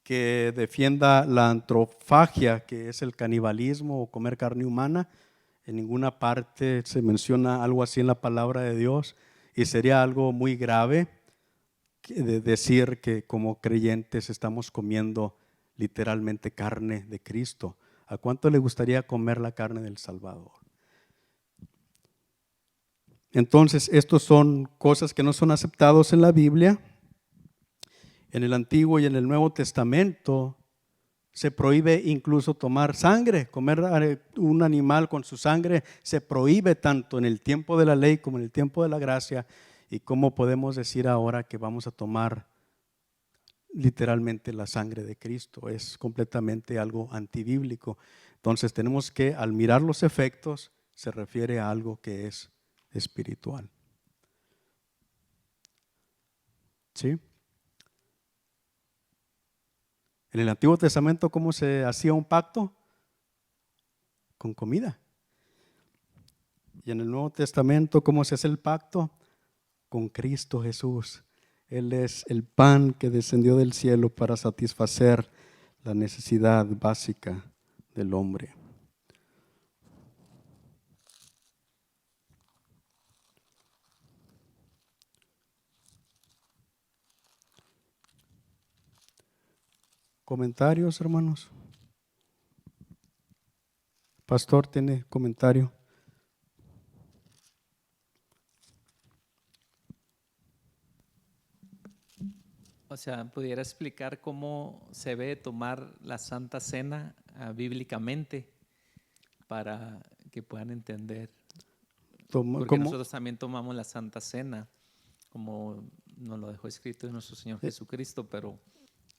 Speaker 2: que defienda la antrofagia, que es el canibalismo o comer carne humana. En ninguna parte se menciona algo así en la palabra de Dios, y sería algo muy grave de decir que como creyentes estamos comiendo literalmente carne de Cristo. ¿A cuánto le gustaría comer la carne del Salvador? Entonces, estos son cosas que no son aceptados en la Biblia. En el Antiguo y en el Nuevo Testamento se prohíbe incluso tomar sangre, comer un animal con su sangre se prohíbe tanto en el tiempo de la ley como en el tiempo de la gracia. ¿Y cómo podemos decir ahora que vamos a tomar literalmente la sangre de Cristo? Es completamente algo antibíblico. Entonces tenemos que, al mirar los efectos, se refiere a algo que es espiritual. ¿Sí? En el Antiguo Testamento, ¿cómo se hacía un pacto? Con comida. Y en el Nuevo Testamento, ¿cómo se hace el pacto? Con Cristo Jesús. Él es el pan que descendió del cielo para satisfacer la necesidad básica del hombre. ¿Comentarios, hermanos? Pastor, ¿tiene comentario?
Speaker 1: O sea, ¿pudiera explicar cómo se debe tomar la Santa Cena bíblicamente para que puedan entender? Porque nosotros también tomamos la Santa Cena, como nos lo dejó escrito en nuestro Señor Jesucristo, pero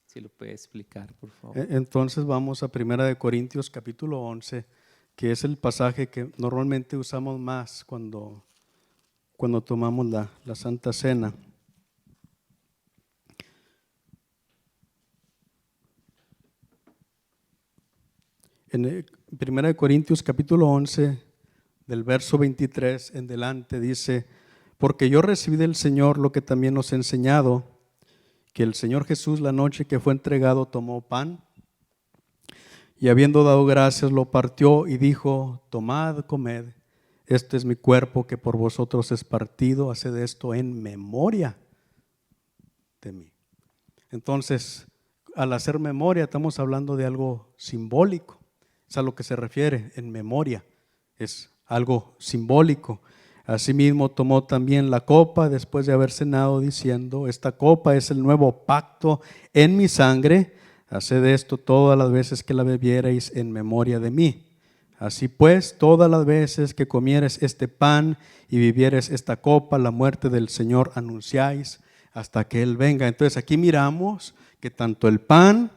Speaker 1: si lo puede explicar, por favor.
Speaker 2: Entonces vamos a 1 Corintios capítulo 11, que es el pasaje que normalmente usamos más cuando tomamos la Santa Cena. En 1 Corintios capítulo 11, del verso 23 en delante, dice: porque yo recibí del Señor lo que también os he enseñado, que el Señor Jesús, la noche que fue entregado, tomó pan, y habiendo dado gracias, lo partió y dijo: tomad, comed, este es mi cuerpo que por vosotros es partido, haced esto en memoria de mí. Entonces, al hacer memoria, estamos hablando de algo simbólico. Es a lo que se refiere en memoria, es algo simbólico. Asimismo tomó también la copa después de haber cenado, diciendo: esta copa es el nuevo pacto en mi sangre, haced esto todas las veces que la bebiereis en memoria de mí. Así pues, todas las veces que comieres este pan y bebieres esta copa, la muerte del Señor anunciáis hasta que Él venga. Entonces aquí miramos que tanto el pan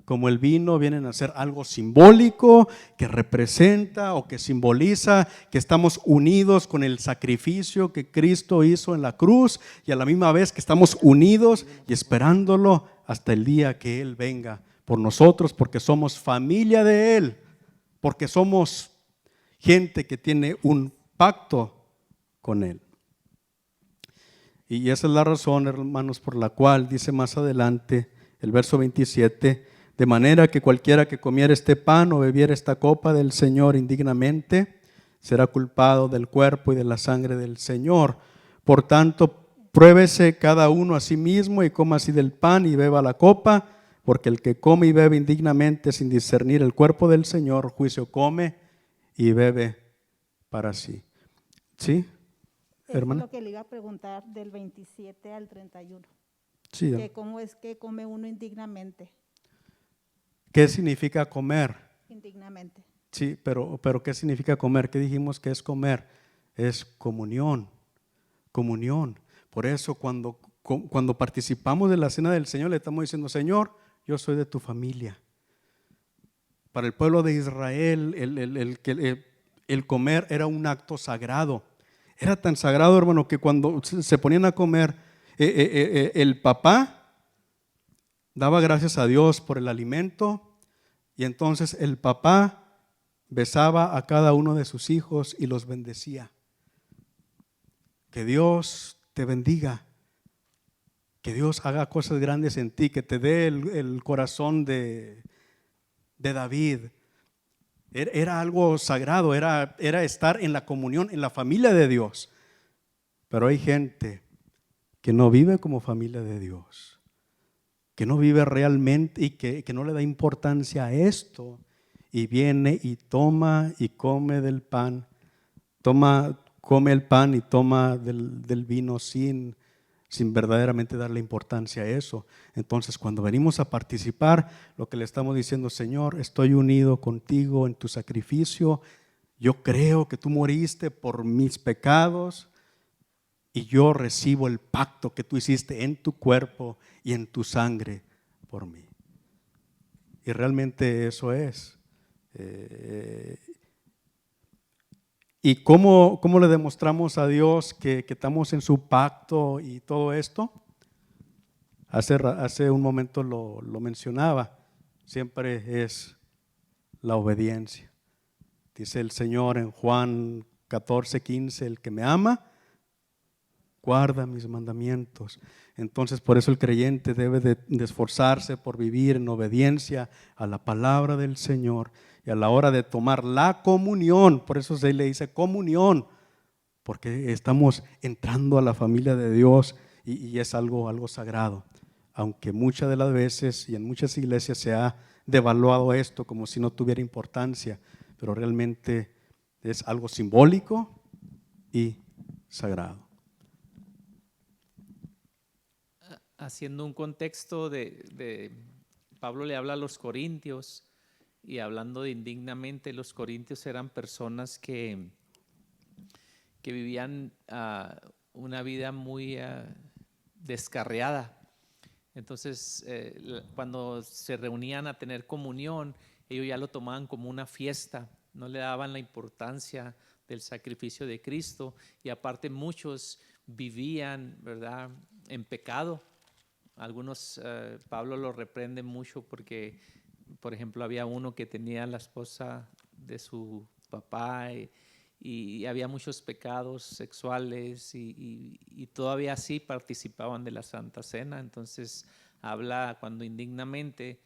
Speaker 2: como el vino vienen a ser algo simbólico que representa o que simboliza que estamos unidos con el sacrificio que Cristo hizo en la cruz, y a la misma vez que estamos unidos y esperándolo hasta el día que Él venga por nosotros, porque somos familia de Él, porque somos gente que tiene un pacto con Él. Y esa es la razón, hermanos, por la cual dice más adelante el verso 27: de manera que cualquiera que comiera este pan o bebiera esta copa del Señor indignamente, será culpado del cuerpo y de la sangre del Señor. Por tanto, pruébese cada uno a sí mismo y coma así del pan y beba la copa, porque el que come y bebe indignamente sin discernir el cuerpo del Señor, juicio come y bebe para sí. ¿Sí,
Speaker 3: Eso es
Speaker 2: hermana?
Speaker 3: lo que le iba a preguntar del 27 al 31.
Speaker 2: Sí.
Speaker 3: Que cómo es que come uno indignamente.
Speaker 2: ¿Qué significa comer?
Speaker 3: Indignamente.
Speaker 2: Sí, pero ¿qué significa comer? ¿Qué dijimos que es comer? Es comunión, comunión. Por eso cuando participamos de la cena del Señor le estamos diciendo, Señor, yo soy de tu familia. Para el pueblo de Israel el comer era un acto sagrado. Era tan sagrado, hermano, que cuando se ponían a comer, el papá daba gracias a Dios por el alimento y entonces el papá besaba a cada uno de sus hijos y los bendecía. Que Dios te bendiga, que Dios haga cosas grandes en ti, que te dé el corazón de David. Era algo sagrado, era estar en la comunión, en la familia de Dios. Pero hay gente que no vive como familia de Dios, que no vive realmente y que no le da importancia a esto. Y viene y toma y come del pan, come el pan y toma del vino sin verdaderamente darle importancia a eso. Entonces, cuando venimos a participar, lo que le estamos diciendo, Señor, estoy unido contigo en tu sacrificio, yo creo que tú moriste por mis pecados y yo recibo el pacto que tú hiciste en tu cuerpo y en tu sangre por mí. Y realmente eso es. ¿Y cómo le demostramos a Dios que estamos en su pacto y todo esto? Hace un momento lo mencionaba, siempre es la obediencia. Dice el Señor en Juan 14:15, el que me ama, guarda mis mandamientos. Entonces, por eso el creyente debe de esforzarse por vivir en obediencia a la palabra del Señor. Y a la hora de tomar la comunión, por eso se le dice comunión, porque estamos entrando a la familia de Dios y es algo sagrado. Aunque muchas de las veces y en muchas iglesias se ha devaluado esto como si no tuviera importancia, pero realmente es algo simbólico y sagrado.
Speaker 1: Haciendo un contexto Pablo le habla a los corintios y hablando de indignamente, los corintios eran personas que vivían una vida muy descarriada. Entonces, cuando se reunían a tener comunión, ellos ya lo tomaban como una fiesta, no le daban la importancia del sacrificio de Cristo y aparte muchos vivían, ¿verdad?, en pecado. Algunos, Pablo los reprende mucho porque, por ejemplo, había uno que tenía la esposa de su papá y había muchos pecados sexuales y todavía así participaban de la Santa Cena. Entonces habla cuando indignamente,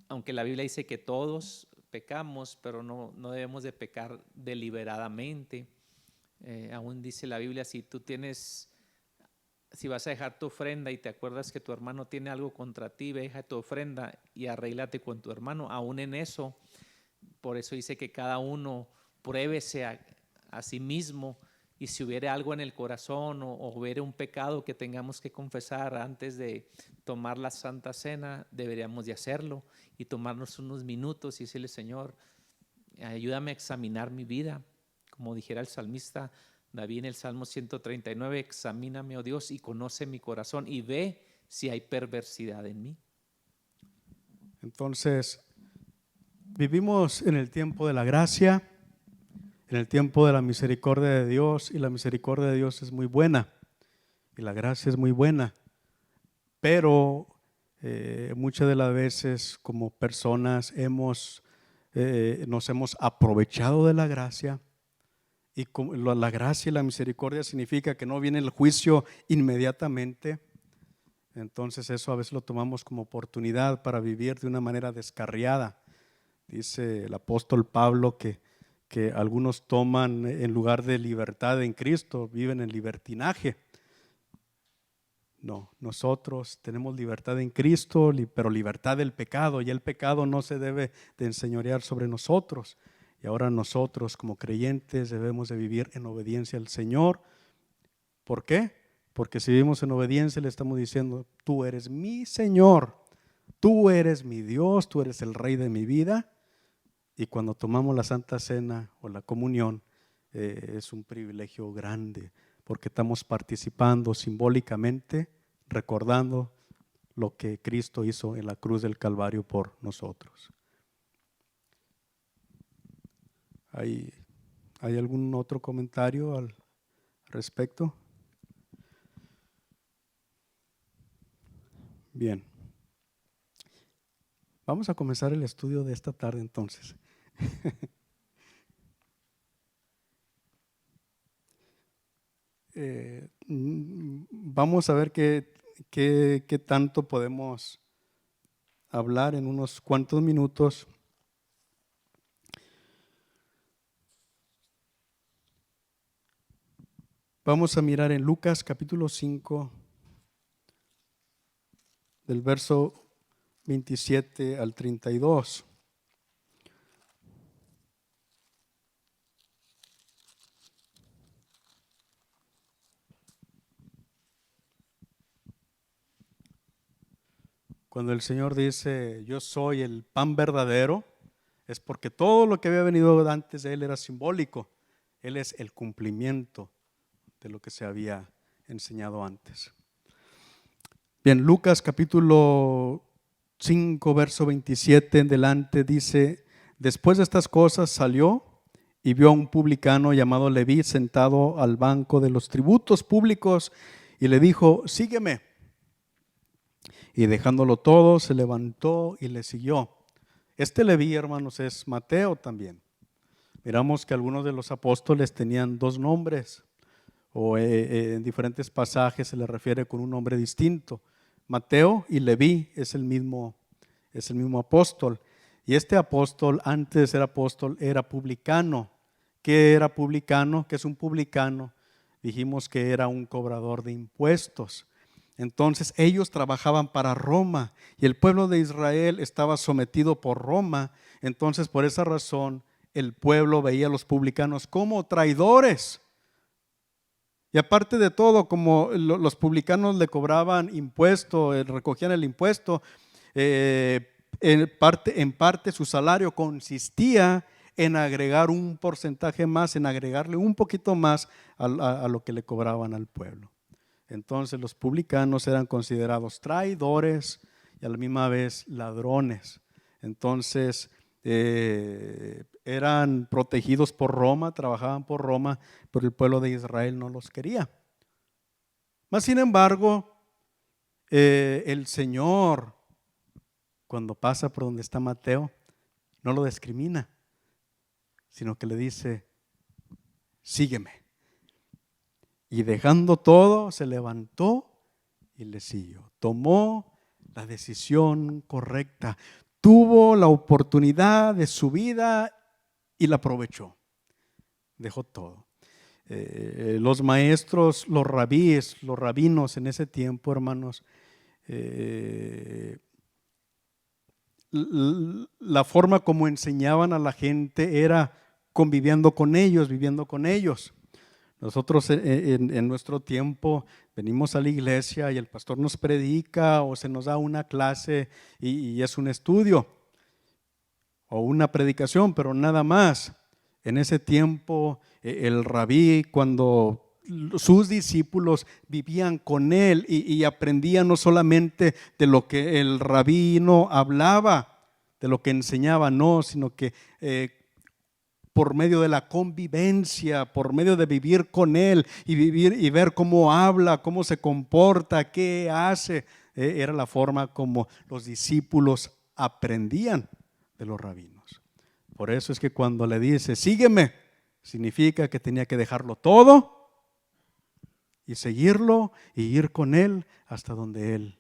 Speaker 1: aunque la Biblia dice que todos pecamos, pero no debemos de pecar deliberadamente. Aún dice la Biblia, si vas a dejar tu ofrenda y te acuerdas que tu hermano tiene algo contra ti, deja tu ofrenda y arréglate con tu hermano. Aún en eso, por eso dice que cada uno pruébese a sí mismo y si hubiera algo en el corazón o hubiera un pecado que tengamos que confesar antes de tomar la Santa Cena, deberíamos de hacerlo y tomarnos unos minutos y decirle, Señor, ayúdame a examinar mi vida. Como dijera el salmista David en el Salmo 139, examíname, oh Dios, y conoce mi corazón y ve si hay perversidad en mí.
Speaker 2: Entonces, vivimos en el tiempo de la gracia, en el tiempo de la misericordia de Dios, y la misericordia de Dios es muy buena y la gracia es muy buena, pero muchas de las veces como personas nos hemos aprovechado de la gracia. Y la gracia y la misericordia significa que no viene el juicio inmediatamente. Entonces eso a veces lo tomamos como oportunidad para vivir de una manera descarriada. Dice el apóstol Pablo que que algunos toman en lugar de libertad en Cristo, viven en libertinaje. No, nosotros tenemos libertad en Cristo, pero libertad del pecado, y el pecado no se debe de enseñorear sobre nosotros. Y ahora nosotros como creyentes debemos de vivir en obediencia al Señor. ¿Por qué? Porque si vivimos en obediencia le estamos diciendo: tú eres mi Señor, tú eres mi Dios, tú eres el Rey de mi vida. Y cuando tomamos la Santa Cena o la comunión, es un privilegio grande, porque estamos participando simbólicamente, recordando lo que Cristo hizo en la cruz del Calvario por nosotros. ¿Hay algún otro comentario al respecto? Bien. Vamos a comenzar el estudio de esta tarde entonces. Vamos a ver qué tanto podemos hablar en unos cuantos minutos. Vamos a mirar en Lucas capítulo 5, del verso 27 al 32. Cuando el Señor dice: yo soy el pan verdadero, es porque todo lo que había venido antes de Él era simbólico. Él es el cumplimiento de lo que se había enseñado antes. Bien, Lucas capítulo 5, verso 27 en delante dice: después de estas cosas salió y vio a un publicano llamado Leví sentado al banco de los tributos públicos y le dijo: sígueme. Y dejándolo todo, se levantó y le siguió. Este Leví, hermanos, es Mateo también. Miramos que algunos de los apóstoles tenían dos nombres, o en diferentes pasajes se les refiere con un nombre distinto. Mateo y Leví es el mismo apóstol. Y este apóstol, antes de ser apóstol, era publicano. ¿Qué era publicano? ¿Qué es un publicano? Dijimos que era un cobrador de impuestos. Entonces ellos trabajaban para Roma y el pueblo de Israel estaba sometido por Roma. Entonces por esa razón el pueblo veía a los publicanos como traidores. Y aparte de todo, como los publicanos le cobraban impuesto, recogían el impuesto, en parte su salario consistía en agregar un porcentaje más, en agregarle un poquito más a lo que le cobraban al pueblo. Entonces los publicanos eran considerados traidores y a la misma vez ladrones. Entonces eran protegidos por Roma, trabajaban por Roma, pero el pueblo de Israel no los quería. Mas sin embargo, el Señor, cuando pasa por donde está Mateo, no lo discrimina, sino que le dice: sígueme. Y dejando todo, se levantó y le siguió. Tomó la decisión correcta, tuvo la oportunidad de su vida y la aprovechó. Dejó todo. Los maestros, los rabíes, los rabinos en ese tiempo, hermanos, la forma como enseñaban a la gente era conviviendo con ellos, viviendo con ellos. Nosotros en nuestro tiempo venimos a la iglesia y el pastor nos predica o se nos da una clase y es un estudio o una predicación, pero nada más. En ese tiempo el rabí, cuando sus discípulos vivían con él y aprendían no solamente de lo que el rabino hablaba, de lo que enseñaba, no, sino que por medio de la convivencia, por medio de vivir con él y ver cómo habla, cómo se comporta, qué hace, era la forma como los discípulos aprendían de los rabinos. Por eso es que cuando le dice: sígueme, significa que tenía que dejarlo todo y seguirlo y ir con él hasta donde él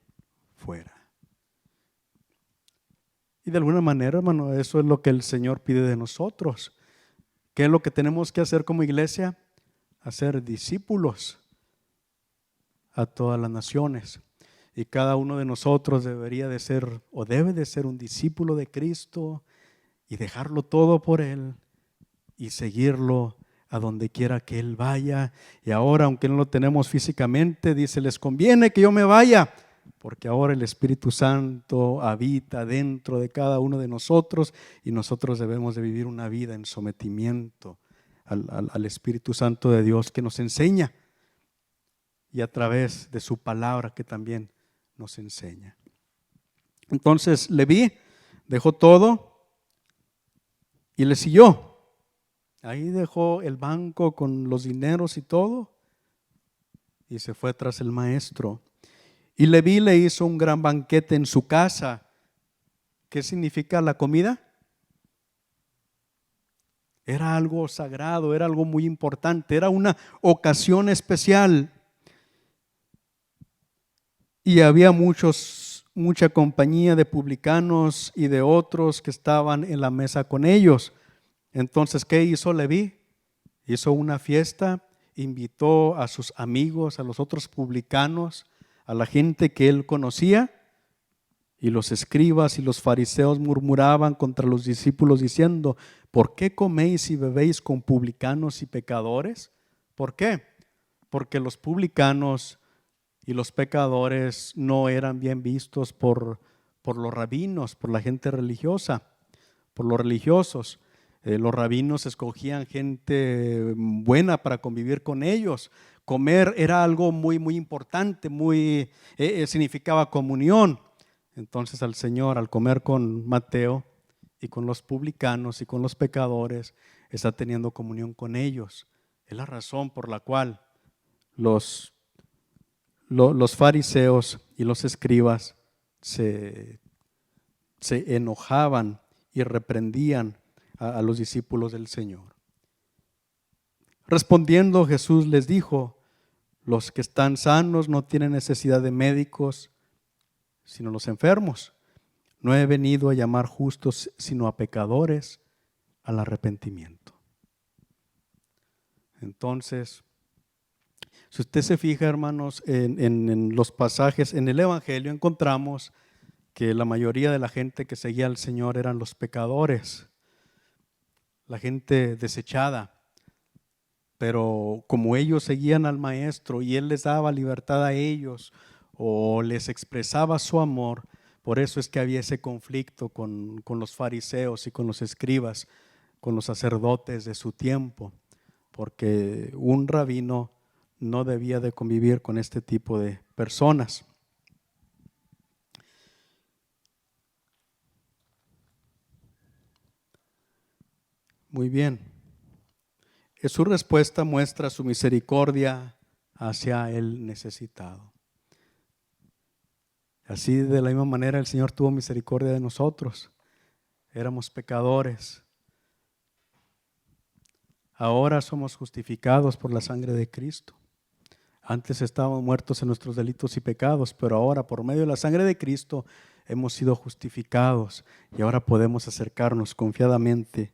Speaker 2: fuera. Y de alguna manera, hermano, eso es lo que el Señor pide de nosotros. ¿Qué es lo que tenemos que hacer como iglesia? Hacer discípulos a todas las naciones. Y cada uno de nosotros debería de ser o debe de ser un discípulo de Cristo y dejarlo todo por Él y seguirlo a donde quiera que Él vaya. Y ahora, aunque no lo tenemos físicamente, dice, les conviene que yo me vaya, porque ahora el Espíritu Santo habita dentro de cada uno de nosotros y nosotros debemos de vivir una vida en sometimiento al Espíritu Santo de Dios que nos enseña y a través de su palabra que también nos enseña. Entonces Leví dejó todo y le siguió. Ahí dejó el banco con los dineros y todo y se fue tras el maestro. Y Leví le hizo un gran banquete en su casa. ¿Qué significa la comida? Era algo sagrado, era algo muy importante, era una ocasión especial. Y había mucha compañía de publicanos y de otros que estaban en la mesa con ellos. Entonces, ¿qué hizo Leví? Hizo una fiesta, invitó a sus amigos, a los otros publicanos, a la gente que él conocía, y los escribas y los fariseos murmuraban contra los discípulos diciendo, ¿por qué coméis y bebéis con publicanos y pecadores? ¿Por qué? Porque los publicanos y los pecadores no eran bien vistos por los rabinos, por la gente religiosa, por los religiosos. Los rabinos escogían gente buena para convivir con ellos. Comer era algo muy, muy importante, significaba comunión. Entonces al Señor, al comer con Mateo y con los publicanos y con los pecadores, está teniendo comunión con ellos. Es la razón por la cual los fariseos y los escribas se enojaban y reprendían a los discípulos del Señor. Respondiendo, Jesús les dijo, los que están sanos no tienen necesidad de médicos, sino los enfermos. No he venido a llamar justos, sino a pecadores al arrepentimiento. Entonces, si usted se fija, hermanos, en los pasajes, en el Evangelio encontramos que la mayoría de la gente que seguía al Señor eran los pecadores, la gente desechada. Pero como ellos seguían al Maestro y Él les daba libertad a ellos o les expresaba su amor, por eso es que había ese conflicto con los fariseos y con los escribas, con los sacerdotes de su tiempo, porque un rabino no debía de convivir con este tipo de personas. Muy bien. Su respuesta muestra su misericordia hacia el necesitado. Así de la misma manera el Señor tuvo misericordia de nosotros. Éramos pecadores. Ahora somos justificados por la sangre de Cristo. Antes estábamos muertos en nuestros delitos y pecados, pero ahora por medio de la sangre de Cristo hemos sido justificados y ahora podemos acercarnos confiadamente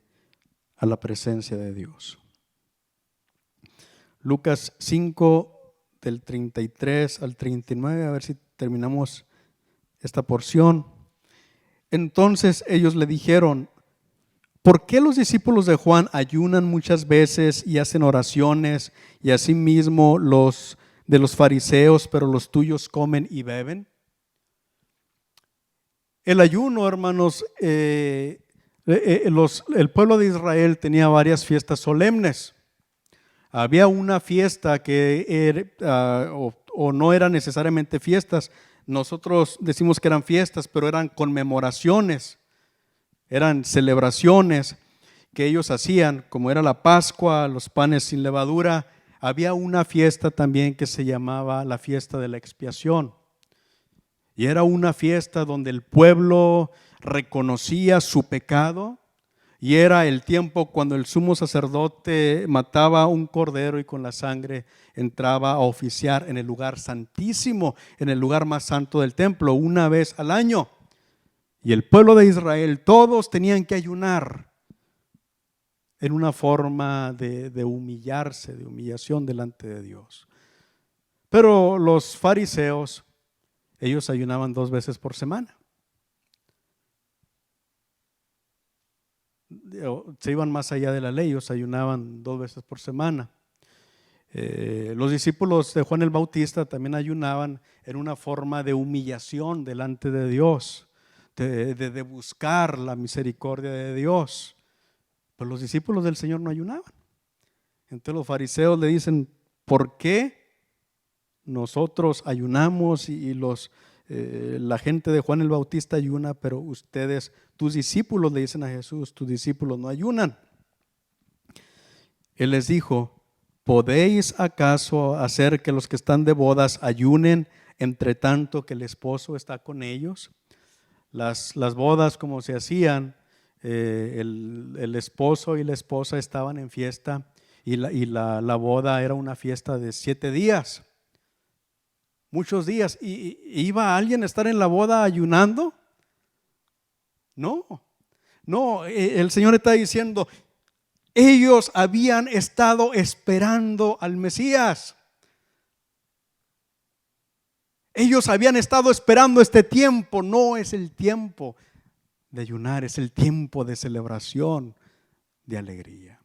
Speaker 2: a la presencia de Dios. Lucas 5, del 33 al 39, a ver si terminamos esta porción. Entonces ellos le dijeron, ¿por qué los discípulos de Juan ayunan muchas veces y hacen oraciones y asimismo los de los fariseos, pero los tuyos comen y beben? El ayuno, hermanos, el pueblo de Israel tenía varias fiestas solemnes. Había una fiesta que o no eran necesariamente fiestas. Nosotros decimos que eran fiestas, pero eran conmemoraciones, eran celebraciones que ellos hacían, como era la Pascua, los panes sin levadura. Había una fiesta también que se llamaba la fiesta de la expiación. Y era una fiesta donde el pueblo reconocía su pecado. Y era el tiempo cuando el sumo sacerdote mataba un cordero y con la sangre entraba a oficiar en el lugar santísimo, en el lugar más santo del templo, una vez al año. Y el pueblo de Israel, todos tenían que ayunar. en una forma de humillarse, de humillación delante de Dios. Pero los fariseos, ellos ayunaban 2 veces por semana. Se iban más allá de la ley, ellos ayunaban 2 veces por semana. Los discípulos de Juan el Bautista también ayunaban en una forma de humillación delante de Dios, de buscar la misericordia de Dios. Pero los discípulos del Señor no ayunaban. Entonces los fariseos le dicen, ¿por qué nosotros ayunamos y la gente de Juan el Bautista ayuna, pero ustedes, tus discípulos, le dicen a Jesús, tus discípulos no ayunan? Él les dijo, ¿podéis acaso hacer que los que están de bodas ayunen entre tanto que el esposo está con ellos? Las bodas, como se hacían, el esposo y la esposa estaban en fiesta y la boda era una fiesta de 7 días. Muchos días. ¿Y iba alguien a estar en la boda ayunando? No, el Señor está diciendo, ellos habían estado esperando al Mesías. Ellos habían estado esperando este tiempo. No es el tiempo de ayunar, es el tiempo de celebración, de alegría.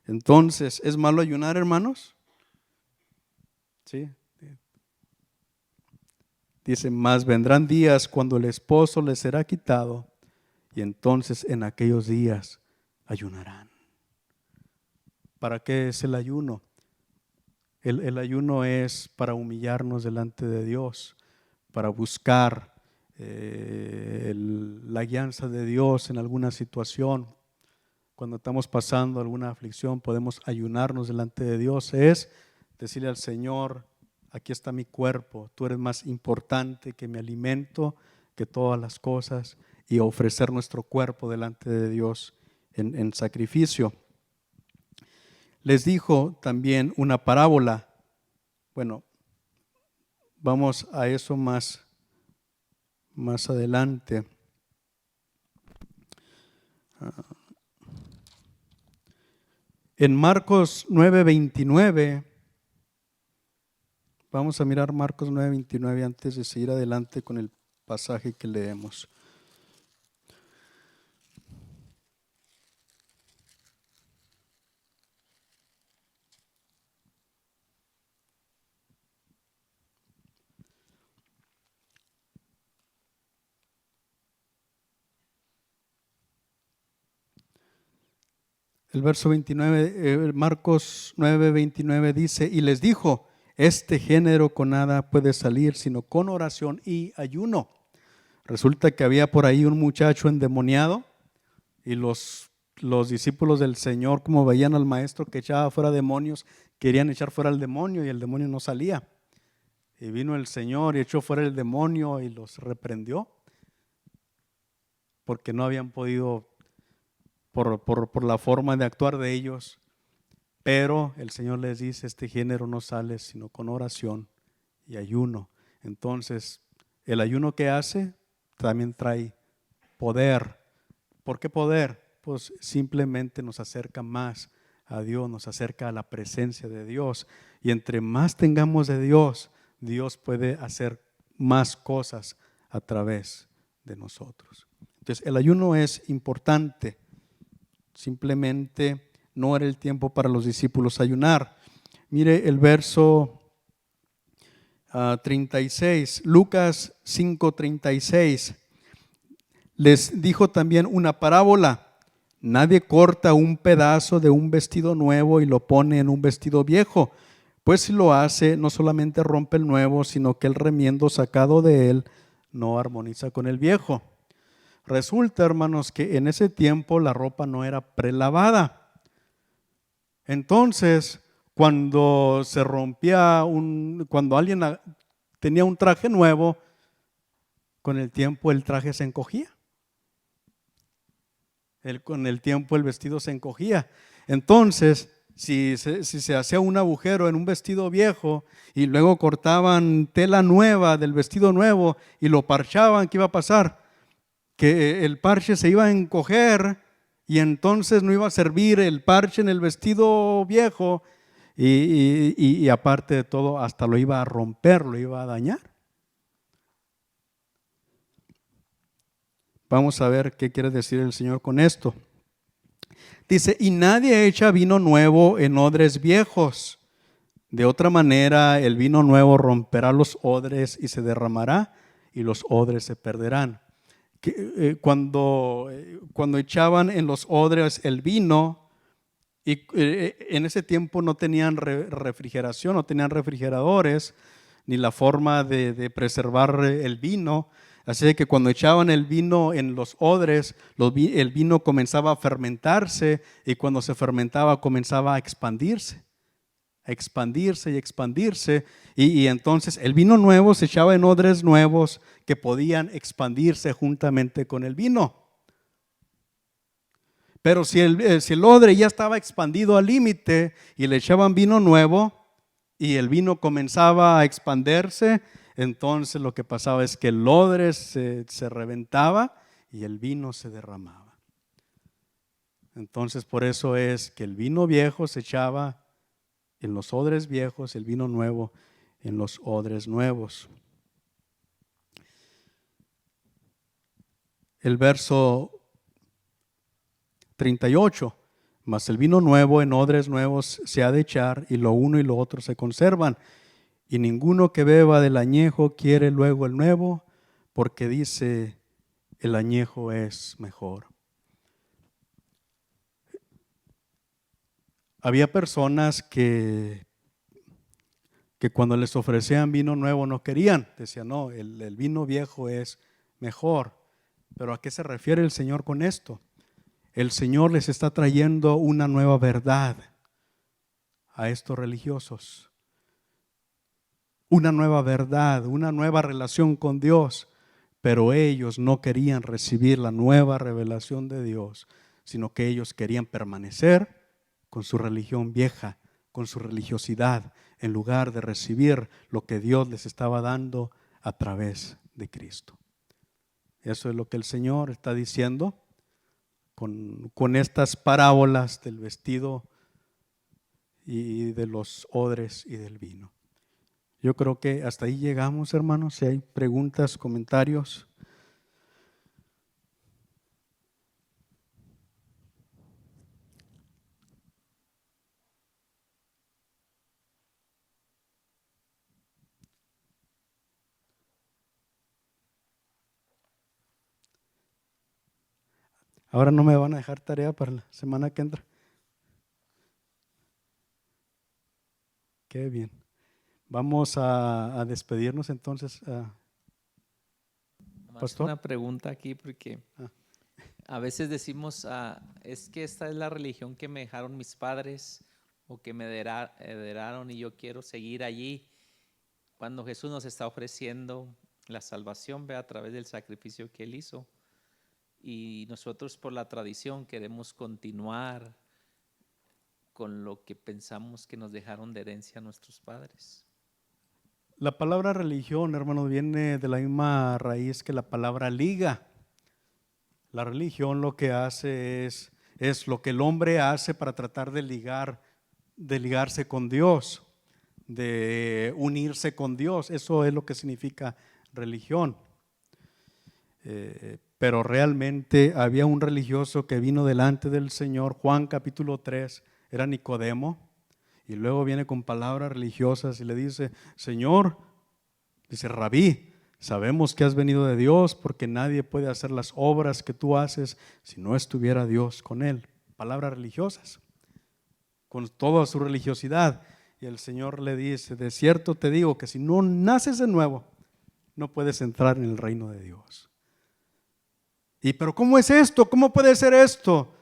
Speaker 2: Entonces, ¿es malo ayunar, hermanos? Sí. Dice, mas vendrán días cuando el esposo les será quitado y entonces en aquellos días ayunarán. ¿Para qué es el ayuno? El ayuno es para humillarnos delante de Dios, para buscar la guianza de Dios en alguna situación. Cuando estamos pasando alguna aflicción, podemos ayunarnos delante de Dios. Es decirle al Señor, aquí está mi cuerpo, tú eres más importante que mi alimento, que todas las cosas, y ofrecer nuestro cuerpo delante de Dios en sacrificio. Les dijo también una parábola. Bueno, vamos a eso más adelante. En Marcos 9:29, vamos a mirar Marcos 9:29 antes de seguir adelante con el pasaje que leemos. El verso 29, Marcos 9:29 dice, y les dijo, este género con nada puede salir, sino con oración y ayuno. Resulta que había por ahí un muchacho endemoniado y los discípulos del Señor, como veían al maestro que echaba fuera demonios, querían echar fuera al demonio y el demonio no salía. Y vino el Señor y echó fuera el demonio y los reprendió porque no habían podido por la forma de actuar de ellos. Pero el Señor les dice, este género no sale sino con oración y ayuno. Entonces, el ayuno que hace también trae poder. ¿Por qué poder? Pues simplemente nos acerca más a Dios, nos acerca a la presencia de Dios. Y entre más tengamos de Dios, Dios puede hacer más cosas a través de nosotros. Entonces, el ayuno es importante. Simplemente no era el tiempo para los discípulos ayunar. Mire el verso 36, Lucas 5:36. Les dijo también una parábola. Nadie corta un pedazo de un vestido nuevo y lo pone en un vestido viejo, pues si lo hace, no solamente rompe el nuevo, sino que el remiendo sacado de él no armoniza con el viejo. Resulta, hermanos, que en ese tiempo la ropa no era prelavada. Entonces, cuando se rompía cuando alguien tenía un traje nuevo, con el tiempo el traje se encogía. Con el tiempo el vestido se encogía. Entonces, si se hacía un agujero en un vestido viejo y luego cortaban tela nueva del vestido nuevo y lo parchaban, ¿qué iba a pasar? Que el parche se iba a encoger y entonces no iba a servir el parche en el vestido viejo y aparte de todo hasta lo iba a romper, lo iba a dañar. Vamos a ver qué quiere decir el Señor con esto. Dice, y nadie echa vino nuevo en odres viejos. De otra manera, el vino nuevo romperá los odres y se derramará y los odres se perderán. Cuando echaban en los odres el vino, y en ese tiempo no tenían refrigeración, no tenían refrigeradores, ni la forma de preservar el vino. Así que cuando echaban el vino en los odres, el vino comenzaba a fermentarse, y cuando se fermentaba comenzaba a expandirse y expandirse, y entonces el vino nuevo se echaba en odres nuevos que podían expandirse juntamente con el vino. Pero si el odre ya estaba expandido al límite y le echaban vino nuevo y el vino comenzaba a expandirse, entonces lo que pasaba es que el odre se reventaba y el vino se derramaba. Entonces por eso es que el vino viejo se echaba en los odres viejos, el vino nuevo en los odres nuevos. El verso 38, mas el vino nuevo en odres nuevos se ha de echar, y lo uno y lo otro se conservan. Y ninguno que beba del añejo quiere luego el nuevo, porque dice, el añejo es mejor. Había personas que cuando les ofrecían vino nuevo no querían. Decían, no, el vino viejo es mejor. Pero ¿a qué se refiere el Señor con esto? El Señor les está trayendo una nueva verdad a estos religiosos. Una nueva verdad, una nueva relación con Dios. Pero ellos no querían recibir la nueva revelación de Dios, sino que ellos querían permanecer con su religión vieja, con su religiosidad, en lugar de recibir lo que Dios les estaba dando a través de Cristo. Eso es lo que el Señor está diciendo con estas parábolas del vestido y de los odres y del vino. Yo creo que hasta ahí llegamos, hermanos. Si hay preguntas, comentarios. Ahora no me van a dejar tarea para la semana que entra. Qué bien. Vamos a despedirnos entonces. Pastor.
Speaker 1: Una pregunta aquí porque a veces decimos, es que esta es la religión que me dejaron mis padres o que me heredaron y yo quiero seguir allí. Cuando Jesús nos está ofreciendo la salvación, ve a través del sacrificio que Él hizo. Y nosotros por la tradición queremos continuar con lo que pensamos que nos dejaron de herencia nuestros padres.
Speaker 2: La palabra religión, hermanos, viene de la misma raíz que la palabra liga. La religión lo que hace es lo que el hombre hace para tratar de ligarse con Dios, de unirse con Dios. Eso es lo que significa religión. Pero realmente había un religioso que vino delante del Señor, Juan capítulo 3, era Nicodemo, y luego viene con palabras religiosas y le dice, Señor, dice, Rabí, sabemos que has venido de Dios porque nadie puede hacer las obras que tú haces si no estuviera Dios con él. Palabras religiosas, con toda su religiosidad. Y el Señor le dice, de cierto te digo que si no naces de nuevo, no puedes entrar en el reino de Dios. Pero ¿cómo es esto? ¿Cómo puede ser esto?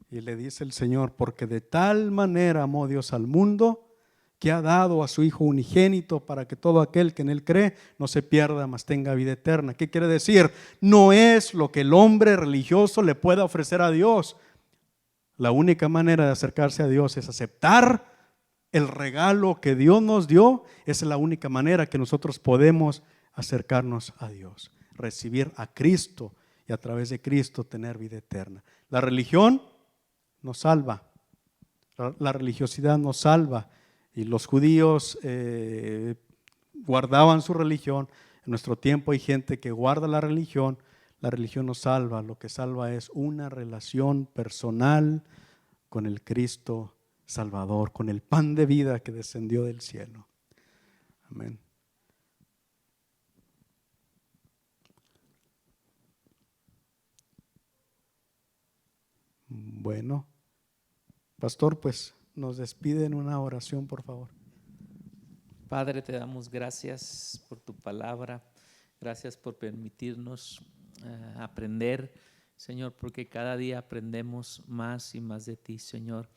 Speaker 2: Y le dice el Señor, porque de tal manera amó Dios al mundo que ha dado a su Hijo unigénito para que todo aquel que en Él cree no se pierda, mas tenga vida eterna. ¿Qué quiere decir? No es lo que el hombre religioso le pueda ofrecer a Dios. La única manera de acercarse a Dios es aceptar el regalo que Dios nos dio. Esa es la única manera que nosotros podemos acercarnos a Dios. Recibir a Cristo y a través de Cristo tener vida eterna. La religión nos salva. La religiosidad nos salva. Y los judíos guardaban su religión. En nuestro tiempo hay gente que guarda la religión nos salva. Lo que salva es una relación personal con el Cristo Salvador, con el pan de vida que descendió del cielo. Amén. Bueno, pastor, pues nos despide en una oración, por favor.
Speaker 1: Padre, te damos gracias por tu palabra, gracias por permitirnos aprender, Señor, porque cada día aprendemos más y más de ti, Señor.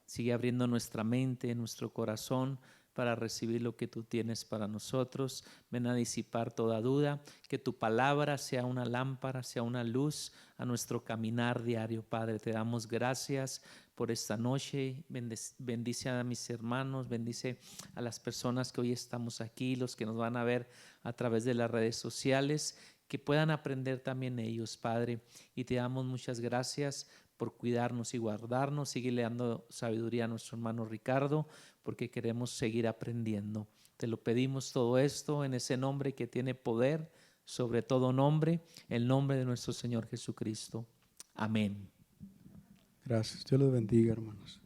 Speaker 1: Sigue abriendo nuestra mente, nuestro corazón para recibir lo que tú tienes para nosotros. Ven a disipar toda duda, que tu palabra sea una lámpara, sea una luz a nuestro caminar diario, Padre. Te damos gracias por esta noche. Bendice a mis hermanos, bendice a las personas que hoy estamos aquí, los que nos van a ver a través de las redes sociales, que puedan aprender también ellos, Padre. Y te damos muchas gracias por cuidarnos y guardarnos. Sigue dando sabiduría a nuestro hermano Ricardo, porque queremos seguir aprendiendo. Te lo pedimos todo esto en ese nombre que tiene poder sobre todo nombre, el nombre de nuestro Señor Jesucristo. Amén.
Speaker 2: Gracias. Dios los bendiga, hermanos.